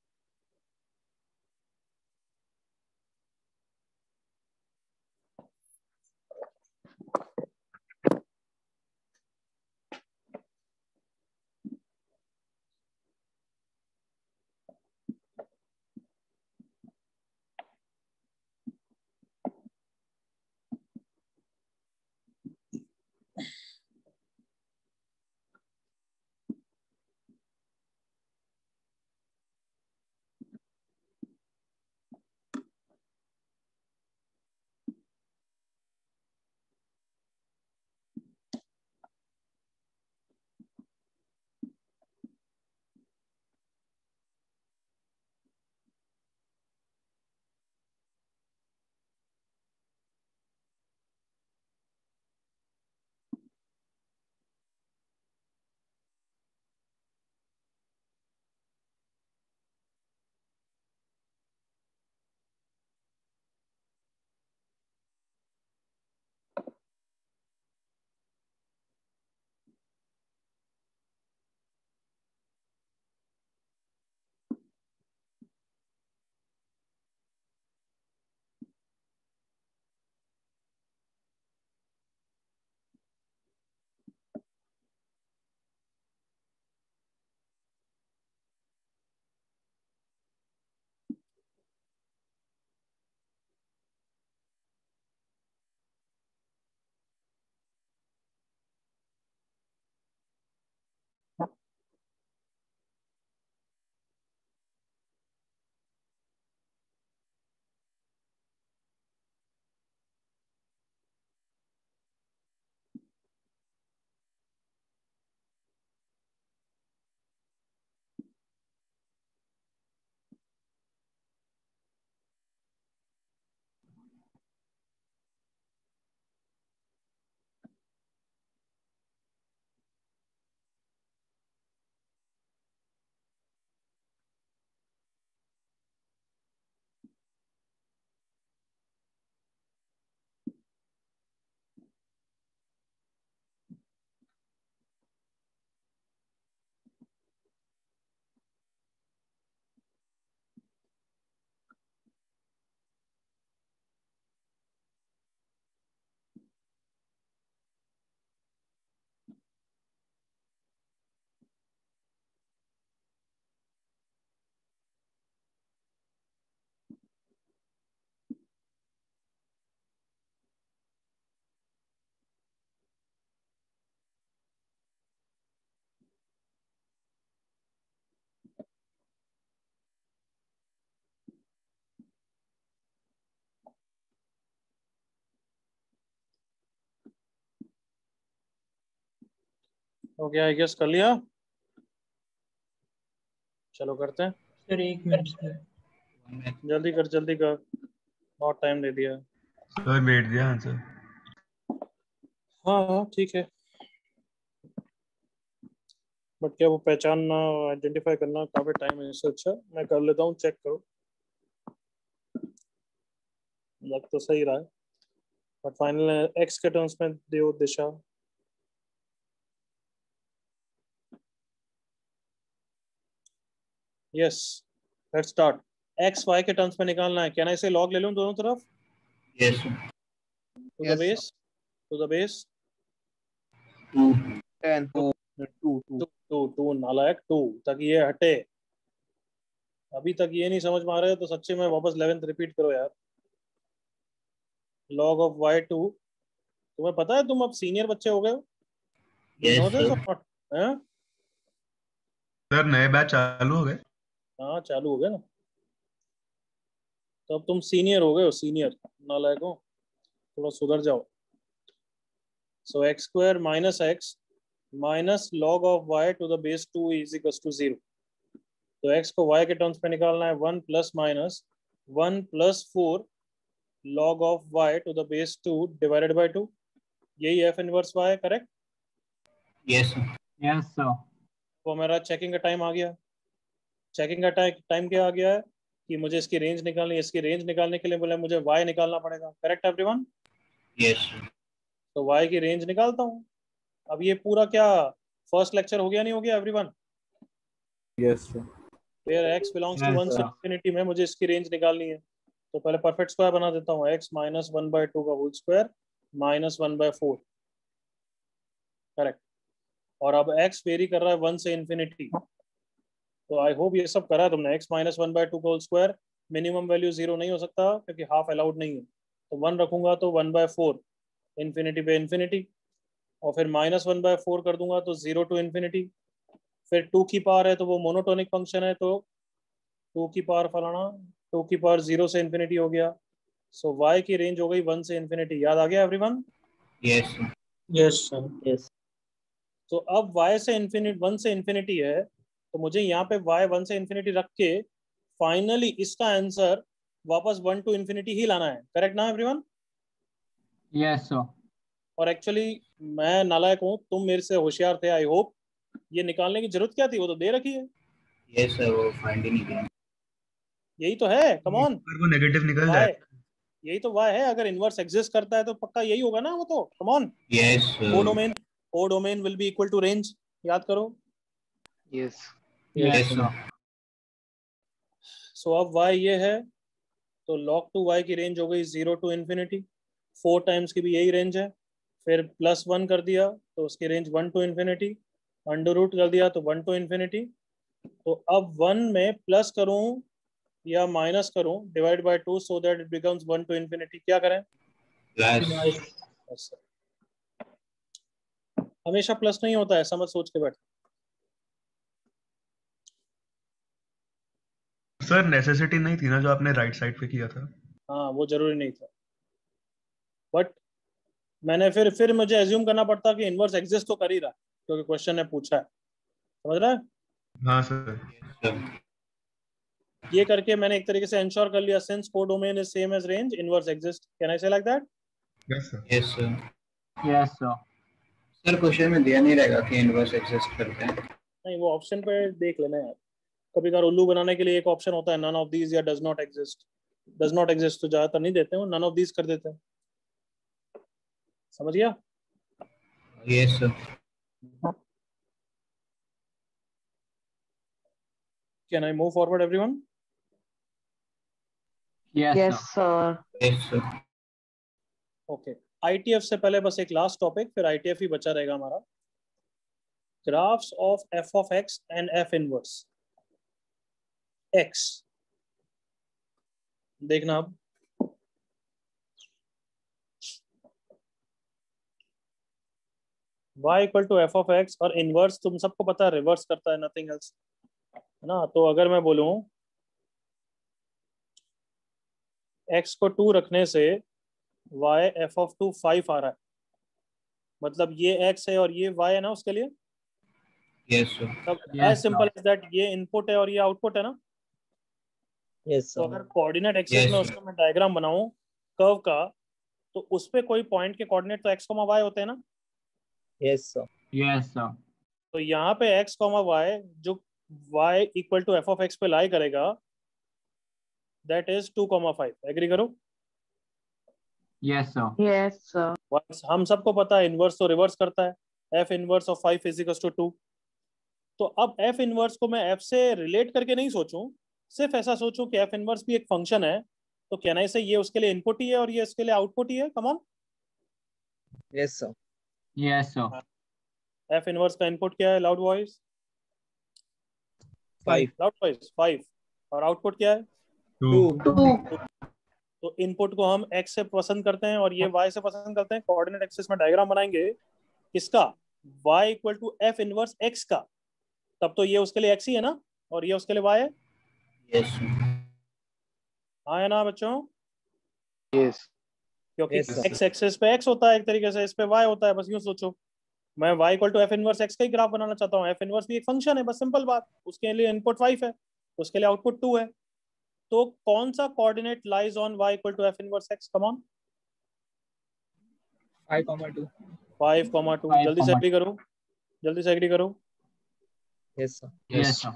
ओके, आई गेस कर लिया। चलो करते हैं। Sir 1 minute sir. जल्दी कर, जल्दी कर, बहुत टाइम दे दिया। सर बैठ दिया आंसर। हाँ हाँ ठीक है, बट क्या वो पहचानना, आइडेंटिफाई करना काफी टाइम है, इससे अच्छा मैं कर लेता हूँ, चेक करो। लग तो सही रहा है, बट फाइनल एक्स के टर्म्स में दो दिशा। Yes, let's start. X y के टर्म्स में निकालना है, क्या ना इसे लॉग ले लूं दोनों तरफ? Yes, sir. To the base, to the base 2. 10 2 to नालायक 2, ताकि ये हटे। अभी तक ये नहीं समझ में आ रहा है तो सच्चे में वापस 11th रिपीट करो यार। log of y2 तुम्हें पता है तुम अब सीनियर बच्चे हो गए हो? You know this or not? हाँ? सर नए बैच चालू हो गए? हाँ चालू हो गए ना, तो अब तुम सीनियर हो गए हो, सीनियर नालायक हो, थोड़ा सुधर जाओ। So x square minus x minus log of y to the base 2 is equal to 0। तो x को y के टर्म्स पे निकालना है 1 plus minus 1 plus 4 log of y to the base 2 divided by 2। यही f इनवर्स y है, correct? Yes sir. Yes, sir. तो मेरा चेकिंग का टाइम आ गया। चेकिंग का टाइम क्या आ गया है कि मुझे इसकी रेंज निकालनी है। इसकी रेंज निकालने के लिए बोले मुझे y निकालना पड़ेगा, करेक्ट एवरीवन? यस तो y की रेंज निकालता हूँ। अब ये पूरा क्या फर्स्ट लेक्चर हो गया, नहीं हो गया एवरीवन? Yes, sir. फिर x बिलोंग्स टू Yes, 1 से sir. इंफिनिटी में मुझे इसकी रेंज निकालनी है। तो पहले परफेक्ट स्क्वायर बना देता हूँ, x माइनस 1/2 का होल स्क्वायर माइनस 1/4, करेक्ट। और अब x वेरी कर रहा है 1 से इंफिनिटी, तो आई होप ये सब करा है तुमने। x माइनस 1/2 का होल स्क्वायर, मिनिमम वैल्यू 0 नहीं हो सकता क्योंकि हाफ अलाउड नहीं है, तो 1 रखूंगा तो 1/4 इंफिनिटी पे इंफिनिटी, और फिर माइनस 1/4 कर दूंगा तो 0 टू इंफिनिटी। फिर 2 की पावर है तो वो मोनोटोनिक फंक्शन है, तो 2 की पावर फलाना 2 की पावर 0 से इंफिनिटी हो गया। सो y की रेंज हो गई 1 से इंफिनिटी। याद आ गया everyone? Yes sir. Yes, sir. Yes. तो अब y से इंफिनिटी 1 से इंफिनिटी है, तो मुझे यहाँ पे y 1 से इंफिनिटी रख के फाइनली इसका आंसर वापस 1 टू इंफिनिटी ही लाना है, करेक्ट ना एवरीवन? Yes, sir. और एक्चुअली मैं नालायक हूँ, तुम मेरे से होशियार थे, आई होप। ये निकालने की जरूरत क्या थी, वो तो दे रखी है। यस सर, वो फाइंड ही नहीं किया। यही तो है, कम ऑन। वो नेगेटिव निकल y, जाए। यही तो y है। अगर इनवर्स एग्जिस्ट करता है तो पक्का यही होगा ना, वो तो come on. Yes oh domain will be equal to range, याद करो। Yes. Yes, sir. सो अब y ये है, तो log टू y की रेंज हो गई 0 टू इंफिनिटी, 4 टाइम्स की भी यही रेंज है। फिर प्लस 1 कर दिया तो उसकी range 1 to infinity, under root कर दिया तो 1 टू इंफिनिटी। तो अब 1 में प्लस करूं या माइनस करूं divide by 2 so that it becomes 1 to infinity. क्या करें? प्लस। बस। हमेशा प्लस नहीं होता है, समझ सोच के बैठ। सर नेसेसिटी नहीं थी ना जो आपने राइट साइड पे किया था? हाँ वो जरूरी नहीं था, बट मैंने फिर मुझे एज्यूम करना पड़ता कि इनवर्स एग्जिस्ट तो कर ही रहा है क्योंकि क्वेश्चन ने पूछा है, समझ रहा है? हाँ सर। ये करके मैंने एक तरीके से इंश्योर कर लिया since codomain is same as range, inverse exist. Can I say like that? Yes sir. Yes sir. Yes, sir. Sir question में दिया नहीं रहेगा कि इनवर्स एग्जिस्ट करते हैं। नहीं, वो ऑप्शन पे देख लेना यार। कभी कभार उल्लू बनाने के लिए एक ऑप्शन होता है नन ऑफ दीज या does not exist. Does not exist तो ज्यादातर नहीं देते हैं, नन ऑफ दीज कर देते हैं। समझ गया? Yes sir. Can I move forward everyone? Yes, Yes, sir. sir. Yes sir. Okay, ITF से पहले बस एक लास्ट टॉपिक, फिर आईटीएफ ही बचा रहेगा हमारा। Graphs of F of X and F inverse X. देखना अब, y equal to F of X और इनवर्स तुम सबको पता है रिवर्स करता है, नथिंग एल्स, है ना? तो अगर मैं बोलूं x को 2 रखने से y f ऑफ 2 5 आ रहा है, मतलब ये x है और ये y है ना उसके लिए। Yes sir. तब Yes, as simple as that ये इनपुट है और ये आउटपुट है ना। Yes, तो sir. अगर कोऑर्डिनेट एक्सिस Yes, में sir. उसका मैं डायग्राम बनाऊं कर्व का, तो उस पे कोई पॉइंट के कोऑर्डिनेट तो x, y होते हैं ना। Yes, sir. Yes, sir. तो यहाँ पे x, y जो y equal to F of X पे लाई करेगा, दैट इज 2,5। एग्री करो? Yes, sir. Yes, sir. हम सबको पता है इनवर्स तो रिवर्स करता है, f inverse of 5 is two 2। तो अब f इनवर्स को मैं f से रिलेट करके नहीं सोचूं, सिर्फ ऐसा सोचूं कि f इनवर्स भी एक फंक्शन है, तो कहना है से ये उसके लिए इनपुट ही है और ये इसके लिए आउटपुट ही है। कम on, Yes, sir. Yes, sir. f inverse का इनपुट क्या है? Loud voice 5. लाउड वॉइस 5, और आउटपुट क्या है? 2. 2. तो इनपुट को हम x से पसंद करते हैं और ये y से पसंद करते हैं। कोऑर्डिनेट एक्सिस में डायग्राम बनाएंगे किसका, y equal to F inverse x का, तब तो ये उसके लिए x ही है ना, और ये उसके लिए y है। यस हाँ है ना बच्चों? यस क्योंकि Yes, sir. x एक्सिस पे x होता है एक तरीके से, इस पे y होता है। बस यूं सोचो, मैं y equal to F inverse x का ही ग्राफ बनाना चाहता हूँ। एफ इनवर्स भी एक फंक्शन है, बस सिंपल बात। उसके लिए इनपुट 5 है, उसके लिए आउटपुट 2 है। तो कौन सा coordinate lies on y equal to F inverse x? Come on, 5,2. 5,2। जल्दी से एग्री करो, जल्दी से एग्री करो। Yes, sir. Yes, sir.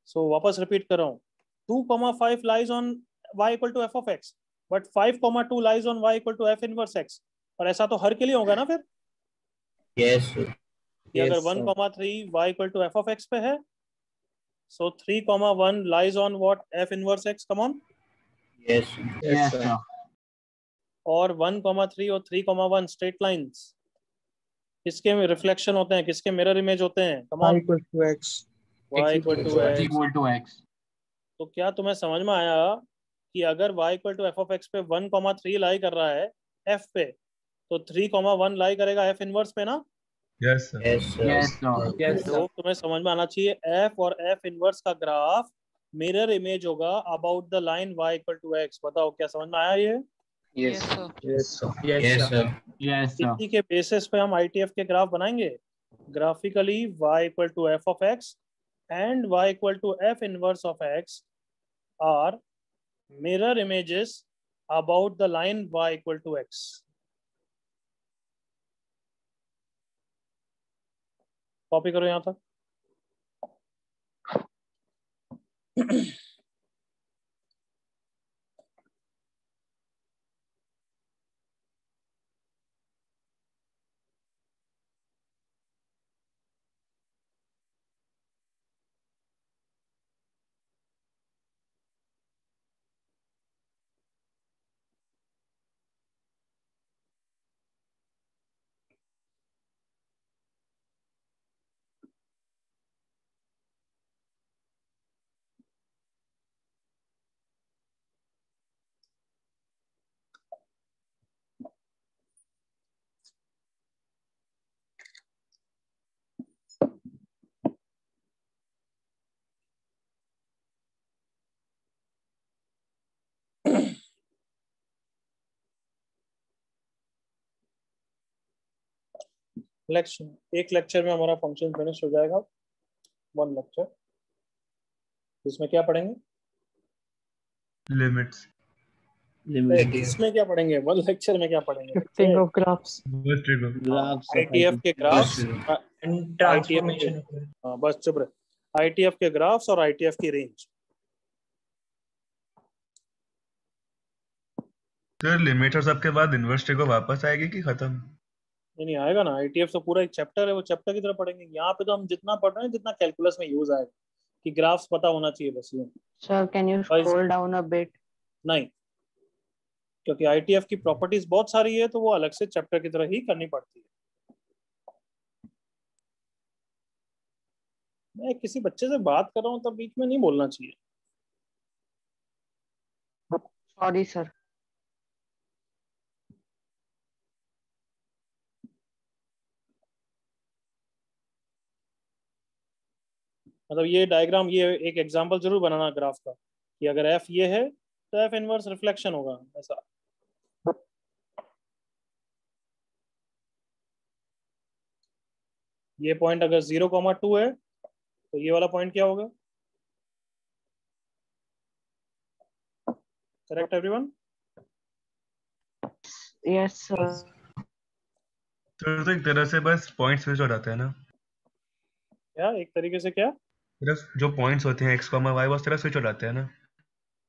सो वापस रिपीट कर रहा हूँ, 2,5 lies on y equal to F of x, but 5,2 lies on y equal to F inverse x। और ऐसा तो हर के लिए होगा ना फिर, यस कि अगर Yes, sir. 1,3 y equal to F of x पे है, so 3,1 lies on what, f inverse x। come on। Yes Yes, sir. sir. और 1,3 और 3,1 स्ट्रेट लाइंस किसके रिफ्लेक्शन होते हैं, किसके मिरर इमेज होते हैं? come Y on। equal to X. y equal to X x। equal to X. तो क्या तुम्हें समझ में आया कि अगर y equal to F of X पे 1,3 लाई कर रहा है f पे, तो 3,1 लाई करेगा f इनवर्स पे ना। Yes sir. Yes, sir. Yes, sir. तो तुम्हें समझ में आना चाहिए f और f इनवर्स का ग्राफ मिरर इमेज होगा about the line y equal to x। बताओ क्या समझ में आया ये? Yes, sir. Yes, sir. Yes sir Yes, sir. इसी के बेसिस पे हम ITF के ग्राफ बनाएंगे। Graphically y equal to F of X and y equal to F inverse of x are mirror images about the line y equal to x। Copy करो यहाँ तक। एक लेक्चर में हमारा फंक्शन फिनिश हो जाएगा, 1 लेक्चर। इसमें क्या पढ़ेंगे? लिमिट्स। इसमें क्या पढ़ेंगे? 1 लेक्चर में क्या पढ़ेंगे? Shifting of graphs. बस ट्रिगर। Graphs of ITF के graphs, And transformation of it. हाँ बस चुप रहे। ITF के ग्राफ्स और ITF की रेंज। सर लिमिट और सबके बाद इन्वर्स ट्रिगर वापस आएगी कि खत्म? नहीं आएगा ना। ITF तो पूरा एक चैप्टर है, वो चैप्टर की तरह पढ़ेंगे। यहाँ पे तो हम जितना पढ़ रहे हैं जितना कैलकुलस में यूज आएगा, कि ग्राफ्स पता होना चाहिए बस ये। Sir, can you scroll down a bit? नहीं, क्योंकि ITF की प्रॉपर्टीज बहुत सारी है, तो वो अलग से चैप्टर की तरह ही करनी पड़ती है। मैं किसी बच्चे से बात कर रहा हूँ तब बीच में नहीं बोलना चाहिए। Sorry, sir. मतलब ये डायग्राम, ये एक एग्जांपल जरूर बनाना ग्राफ का, कि अगर f ये है तो f इनवर्स रिफ्लेक्शन होगा ऐसा। ये पॉइंट अगर 0,2 है तो ये वाला पॉइंट क्या होगा? Correct everyone? Yes, sir. Sir तो एक तरह से बस पॉइंट्स स्विच हो जाते हैं ना। क्या एक तरीके से क्या? सिर्फ जो पॉइंट्स होते हैं x, y वो उस तरह स्विच हो जाते हैं ना।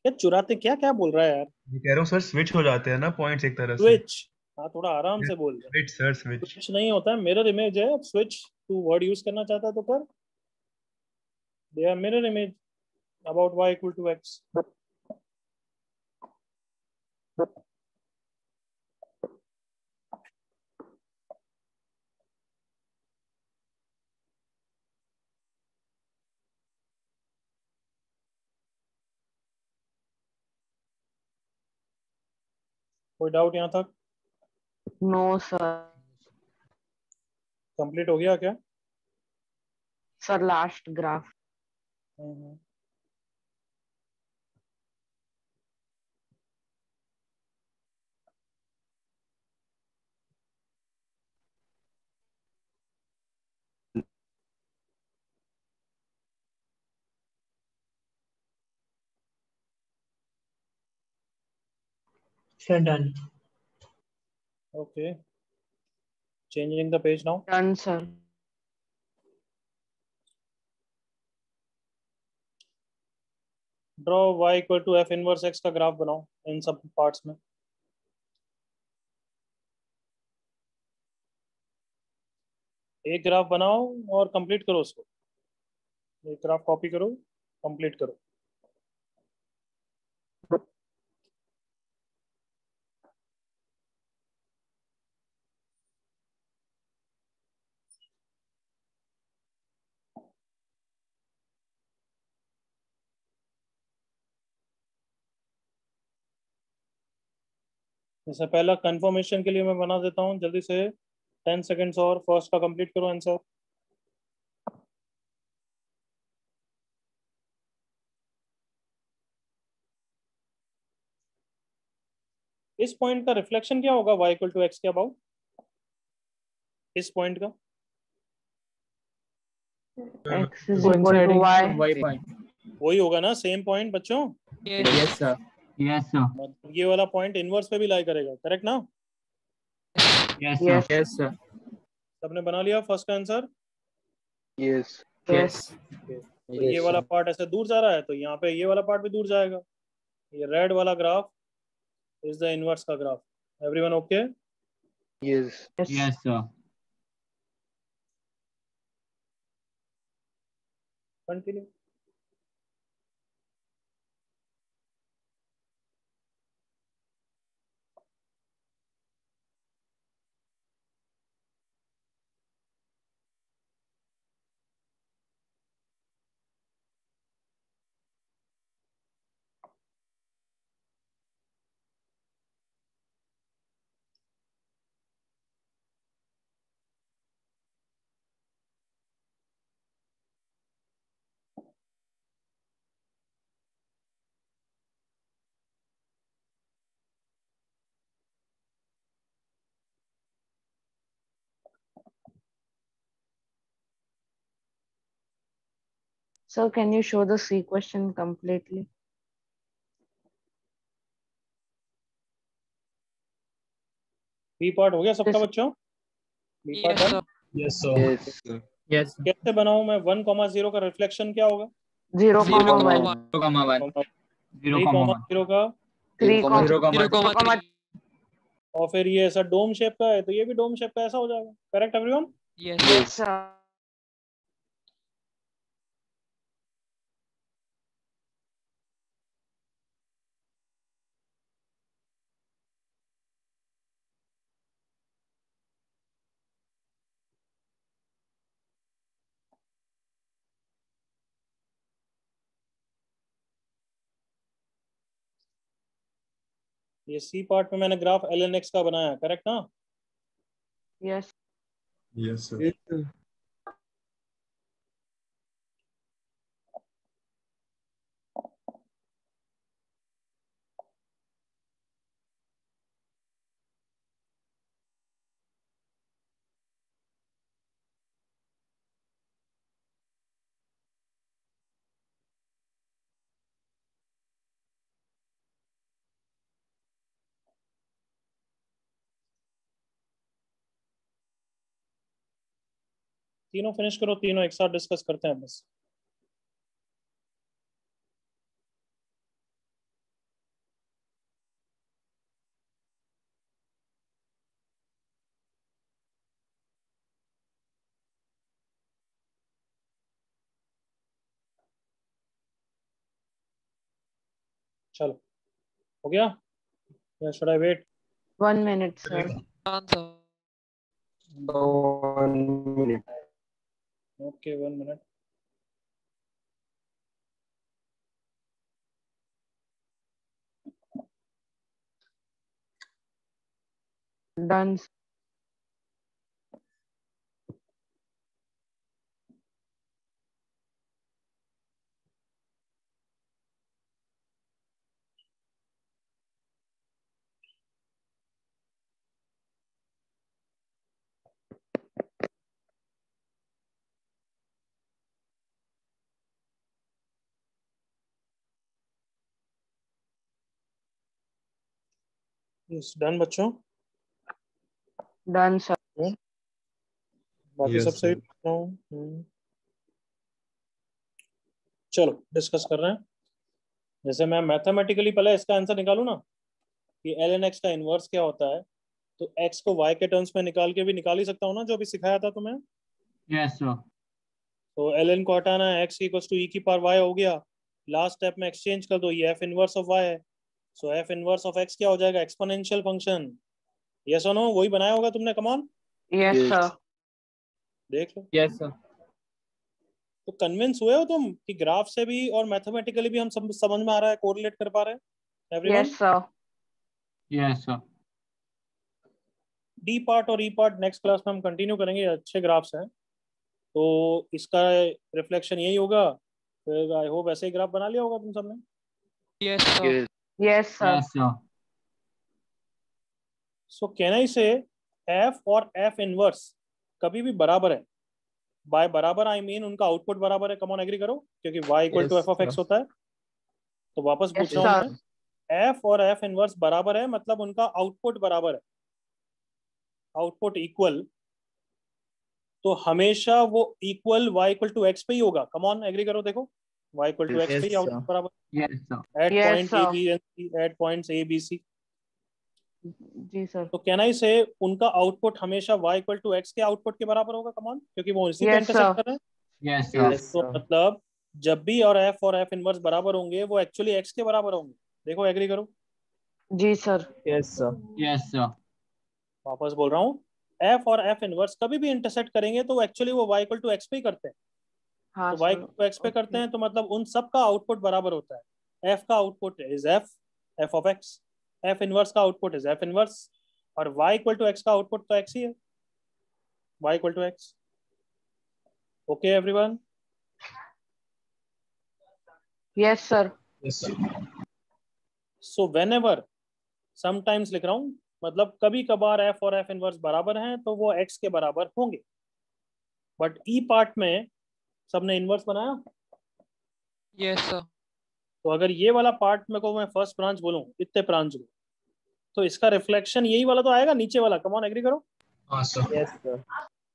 क्या चुराते, क्या क्या बोल रहा है यार? मैं कह रहा हूँ सर स्विच हो जाते हैं ना पॉइंट्स एक तरह से। स्विच, हाँ थोड़ा आराम से बोल रहे। Switch sir switch. स्विच नहीं होता है, मिरर इमेज है। स्विच तू वर्ड यूज करना चाहता है तो कर। They are mirror image about y equal to x। कोई डाउट यहाँ तक? No sir. कंप्लीट हो गया क्या? Sir last graph. Hmm. Sir, done. Okay. Changing the page now. Done sir. Draw y equal to f inverse x का graph बनाओ इन सब पार्ट्स में. एक ग्राफ बनाओ और कंप्लीट करो उसको. एक ग्राफ कॉपी करो, कंप्लीट करो. जैसे पहला कंफर्मेशन के लिए मैं बना देता हूँ जल्दी से. 10 सेकेंड्स और फर्स्ट का कंप्लीट करो आंसर. इस पॉइंट का रिफ्लेक्शन क्या होगा y इक्वल टू एक्स के अबाउट? इस पॉइंट का X is equal to y. Y point. वही होगा ना, सेम पॉइंट बच्चों. Yes, sir. Yes, sir. मतलब ये वाला पॉइंट इनवर्स पे भी लाई करेगा, करेक्ट ना? Yes, sir. Yes. Yes, sir. सबने बना लिया फर्स्ट का आंसर? Yes. Yes. तो ये वाला पार्ट ऐसे दूर जा रहा है तो यहाँ पे ये वाला पार्ट भी दूर जाएगा. ये रेड वाला ग्राफ इज द इनवर्स का graph. Everyone okay? Yes. Yes, sir. Continue. Sir, can you show the C question completely? B part हो गया सबका Yes. बच्चों? B part done. Yes, sir. Yes. Yes. कैसे बनाऊं मैं? 1,0 का रिफ्लेक्शन क्या होगा? 0,1. 0,1. 3,0 का 3,0. और फिर ये ऐसा डोम शेप का है तो ये भी डोम शेप का ऐसा हो जाएगा. Correct everyone? Yes sir. ये सी पार्ट में मैंने ग्राफ ln x का बनाया, करेक्ट ना? Yes. Yes, sir. Yes, sir. तीनों फिनिश करो, तीनों एक साथ डिस्कस करते हैं बस. चलो हो गया या should I wait? 1 minute sir. 1 minute. Okay 1 minute. Done. Yes done बच्चों। Done, sir. बाकी Yes, सब सही sir. चलो डिस्कस कर रहे हैं। जैसे मैं मैथमेटिकली पहले इसका आंसर निकालूं ना कि ln x का इनवर्स क्या होता है, तो x को y के टर्म्स में निकाल के भी निकाल ही सकता हूँ ना, जो अभी सिखाया था तुम्हें। Yes sir. तो ln को हटाना है, x इक्वल्स टू e की पावर y हो गया। लास्ट स्टेप में एक्सचेंज कर दो, ये f इनवर्स ऑफ y है, so f inverse of x क्या हो जाएगा, एक्सपोनेंशियल फंक्शन। यस और नो, वही बनाया होगा तुमने, come on Yes, Yes. sir. देख लो। Yes sir. तो कन्विंस हुए हो तुम कि ग्राफ से भी और मैथमेटिकली भी हम सब समझ में आ रहा है, कोरिलेट कर पा रहे हैं everyone? Yes, sir. Yes sir. D part और ई पार्ट नेक्स्ट क्लास में हम कंटिन्यू करेंगे, ये अच्छे ग्राफ्स हैं, तो इसका रिफ्लेक्शन यही होगा। फिर आई होप ऐसे ही ग्राफ बना लिया होगा तुम सबने। Yes sir. Yes. Yes, sir. Yes sir. So can I से एफ और एफ इनवर्स कभी भी बराबर है। बाय बराबर आई मीन उनका आउटपुट बराबर है। कम ऑन एग्री करो, क्योंकि y equal to Yes, f of x sir. होता है। तो वापस Yes, पूछ रहा हूँ sir. मैं, एफ और एफ इनवर्स बराबर है मतलब उनका आउटपुट बराबर है, आउटपुट इक्वल, तो हमेशा वो equal y equal to x पे ही होगा। कम ऑन एग्री करो, देखो y इक्वल टू एक्स पे ही Yes, आउटपुट sir. बराबर yes sir. At Yes, point A sir. B and C, at points A B C. जी सर। तो कैन आई से उनका आउटपुट हमेशा y इक्वल टू एक्स के output के बराबर होगा। कम ऑन, क्योंकि वो इसी पे Yes, इंटरसेक्ट sir. कर रहे हैं। Yes sir. Yes, तो sir. मतलब जब भी और एफ इनवर्स बराबर होंगे वो एक्चुअली एक्स के बराबर होंगे। देखो एग्री करो। जी sir. Yes, sir. Yes sir. वापस बोल रहा हूँ, एफ और एफ इनवर्स कभी भी इंटरसेक्ट करेंगे तो एक्चुअली वो y इक्वल टू एक्स पे ही करते हैं। हाँ तो y sir. Equal to x पे करते हैं, तो मतलब उन सब का आउटपुट बराबर होता है। f का output is f of x, f inverse का आउटपुट इज एफ इनवर्स, और y इक्वल टू एक्स का आउटपुट तो x ही है, y equal to x. Okay everyone? Yes, sir. Yes, sir. So whenever, sometimes लिख रहा हूँ, मतलब कभी कभार f और f इनवर्स बराबर हैं तो वो x के बराबर होंगे। बट ई पार्ट में सबने इनवर्स बनाया, Yes, sir. तो अगर ये वाला पार्ट में को मैं फर्स्ट ब्रांच बोलूँ, इतने ब्रांच को, तो इसका रिफ्लेक्शन यही वाला तो आएगा नीचे वाला। कम ऑन एग्री करो। हाँ सर। Yes, sir.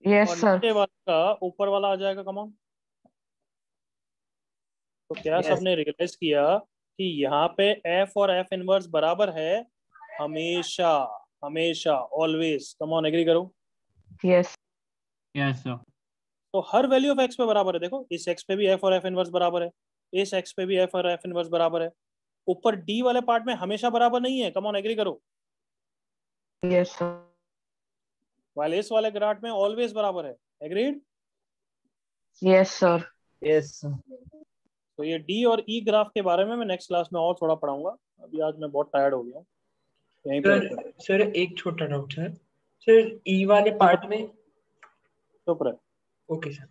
Yes, और sir. नीचे वाला का ऊपर वाला आ जाएगा। Come on. तो क्या Yes. सबने रियलाइज किया कि यहाँ पे f और f इनवर्स बराबर है हमेशा, हमेशा, ऑलवेज। कम ऑन एग्री करो। Yes. Yes sir. तो हर वैल्यू ऑफ x पे बराबर है। देखो इस x पे भी f और f इनवर्स बराबर है, इस x पे भी f और f इनवर्स बराबर है। ऊपर d वाले पार्ट में हमेशा बराबर नहीं है। कम ऑन एग्री करो। Yes, sir. वाले इस वाले ग्राफ में ऑलवेज बराबर है। Agreed? Yes, sir. Yes, sir. तो ये डी और ई ग्राफ के बारे में मैं नेक्स्ट क्लास में और थोड़ा पढ़ाऊंगा। अभी आज मैं बहुत टायर्ड हो गया हूँ, यहीं पे रुकते हैं। सर एक छोटा डाउट सर। सर ई वाले पार्ट में। चुप रहे, ओके सर।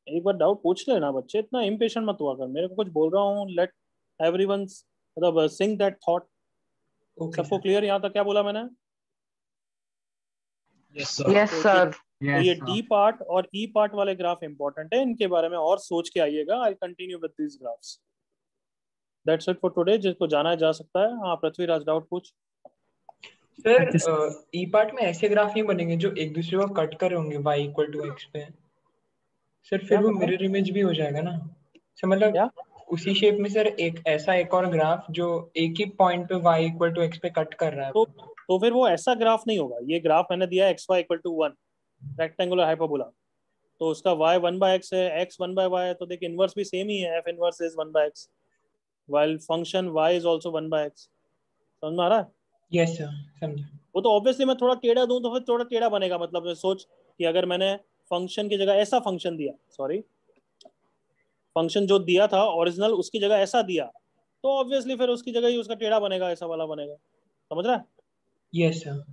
एक बार डाउट पूछ लेना बच्चे, इतना इम्पेशेंट मत हुआ कर। मेरे को कुछ बोल रहा हूँ, लेट एवरीवन मतलब सिंक दैट थॉट। ओके सबको सर। क्लियर यहाँ तक क्या बोला मैंने? Yes, sir. Yes, sir. तो ये यस डी सर। पार्ट और ई पार्ट वाले ग्राफ इंपॉर्टेंट है, इनके बारे में और सोच के आइएगा। I continue with this graphs. That's it for today. जिसको जाना है जा सकता है। हाँ पृथ्वीराज, डाउट पूछ। सर ई पार्ट में ऐसे ग्राफ नहीं बनेंगे जो एक दूसरे को कट कर होंगे y इक्वल टू एक्स पे। सर फिर क्या वो बताओ? मिरर इमेज भी हो जाएगा ना सर, मतलब क्या? उसी शेप में सर एक ऐसा एक और ग्राफ जो एक ही पॉइंट पे y इक्वल टू एक्स पे कट कर रहा है। तो फिर वो ऐसा ग्राफ नहीं होगा। ये ग्राफ मैंने दिया है xy equal to 1, rectangular hyperbola, तो उसका y 1/x है, x 1/y है, तो देख इनवर्स भी सेम ही है, f inverse is 1/x while function y is also 1/x। समझ में आ रहा है? यस सर, समझा। वो तो ऑब्वियसली मैं थोड़ा टेढ़ा दूं तो फिर थोड़ा टेढ़ा बनेगा। मतलब मैं सोच कि अगर मैंने फंक्शन की जगह ऐसा फंक्शन दिया, सॉरी फंक्शन जो दिया था ओरिजिनल उसकी जगह ऐसा दिया, तो ऑब्वियसली फिर उसकी जगह ही उसका टेढ़ा बनेगा, ऐसा वाला बनेगा। समझ रहा है? Yes sir.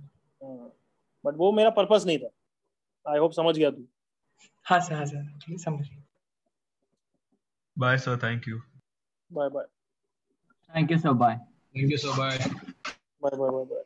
बट वो मेरा पर्पस नहीं था. आई होप समझ गया तू. हाँ सर ठीक है, समझ गया. Bye sir, thank you. Bye bye Thank you, sir. Bye. Thank you, sir. Bye. Bye bye bye bye.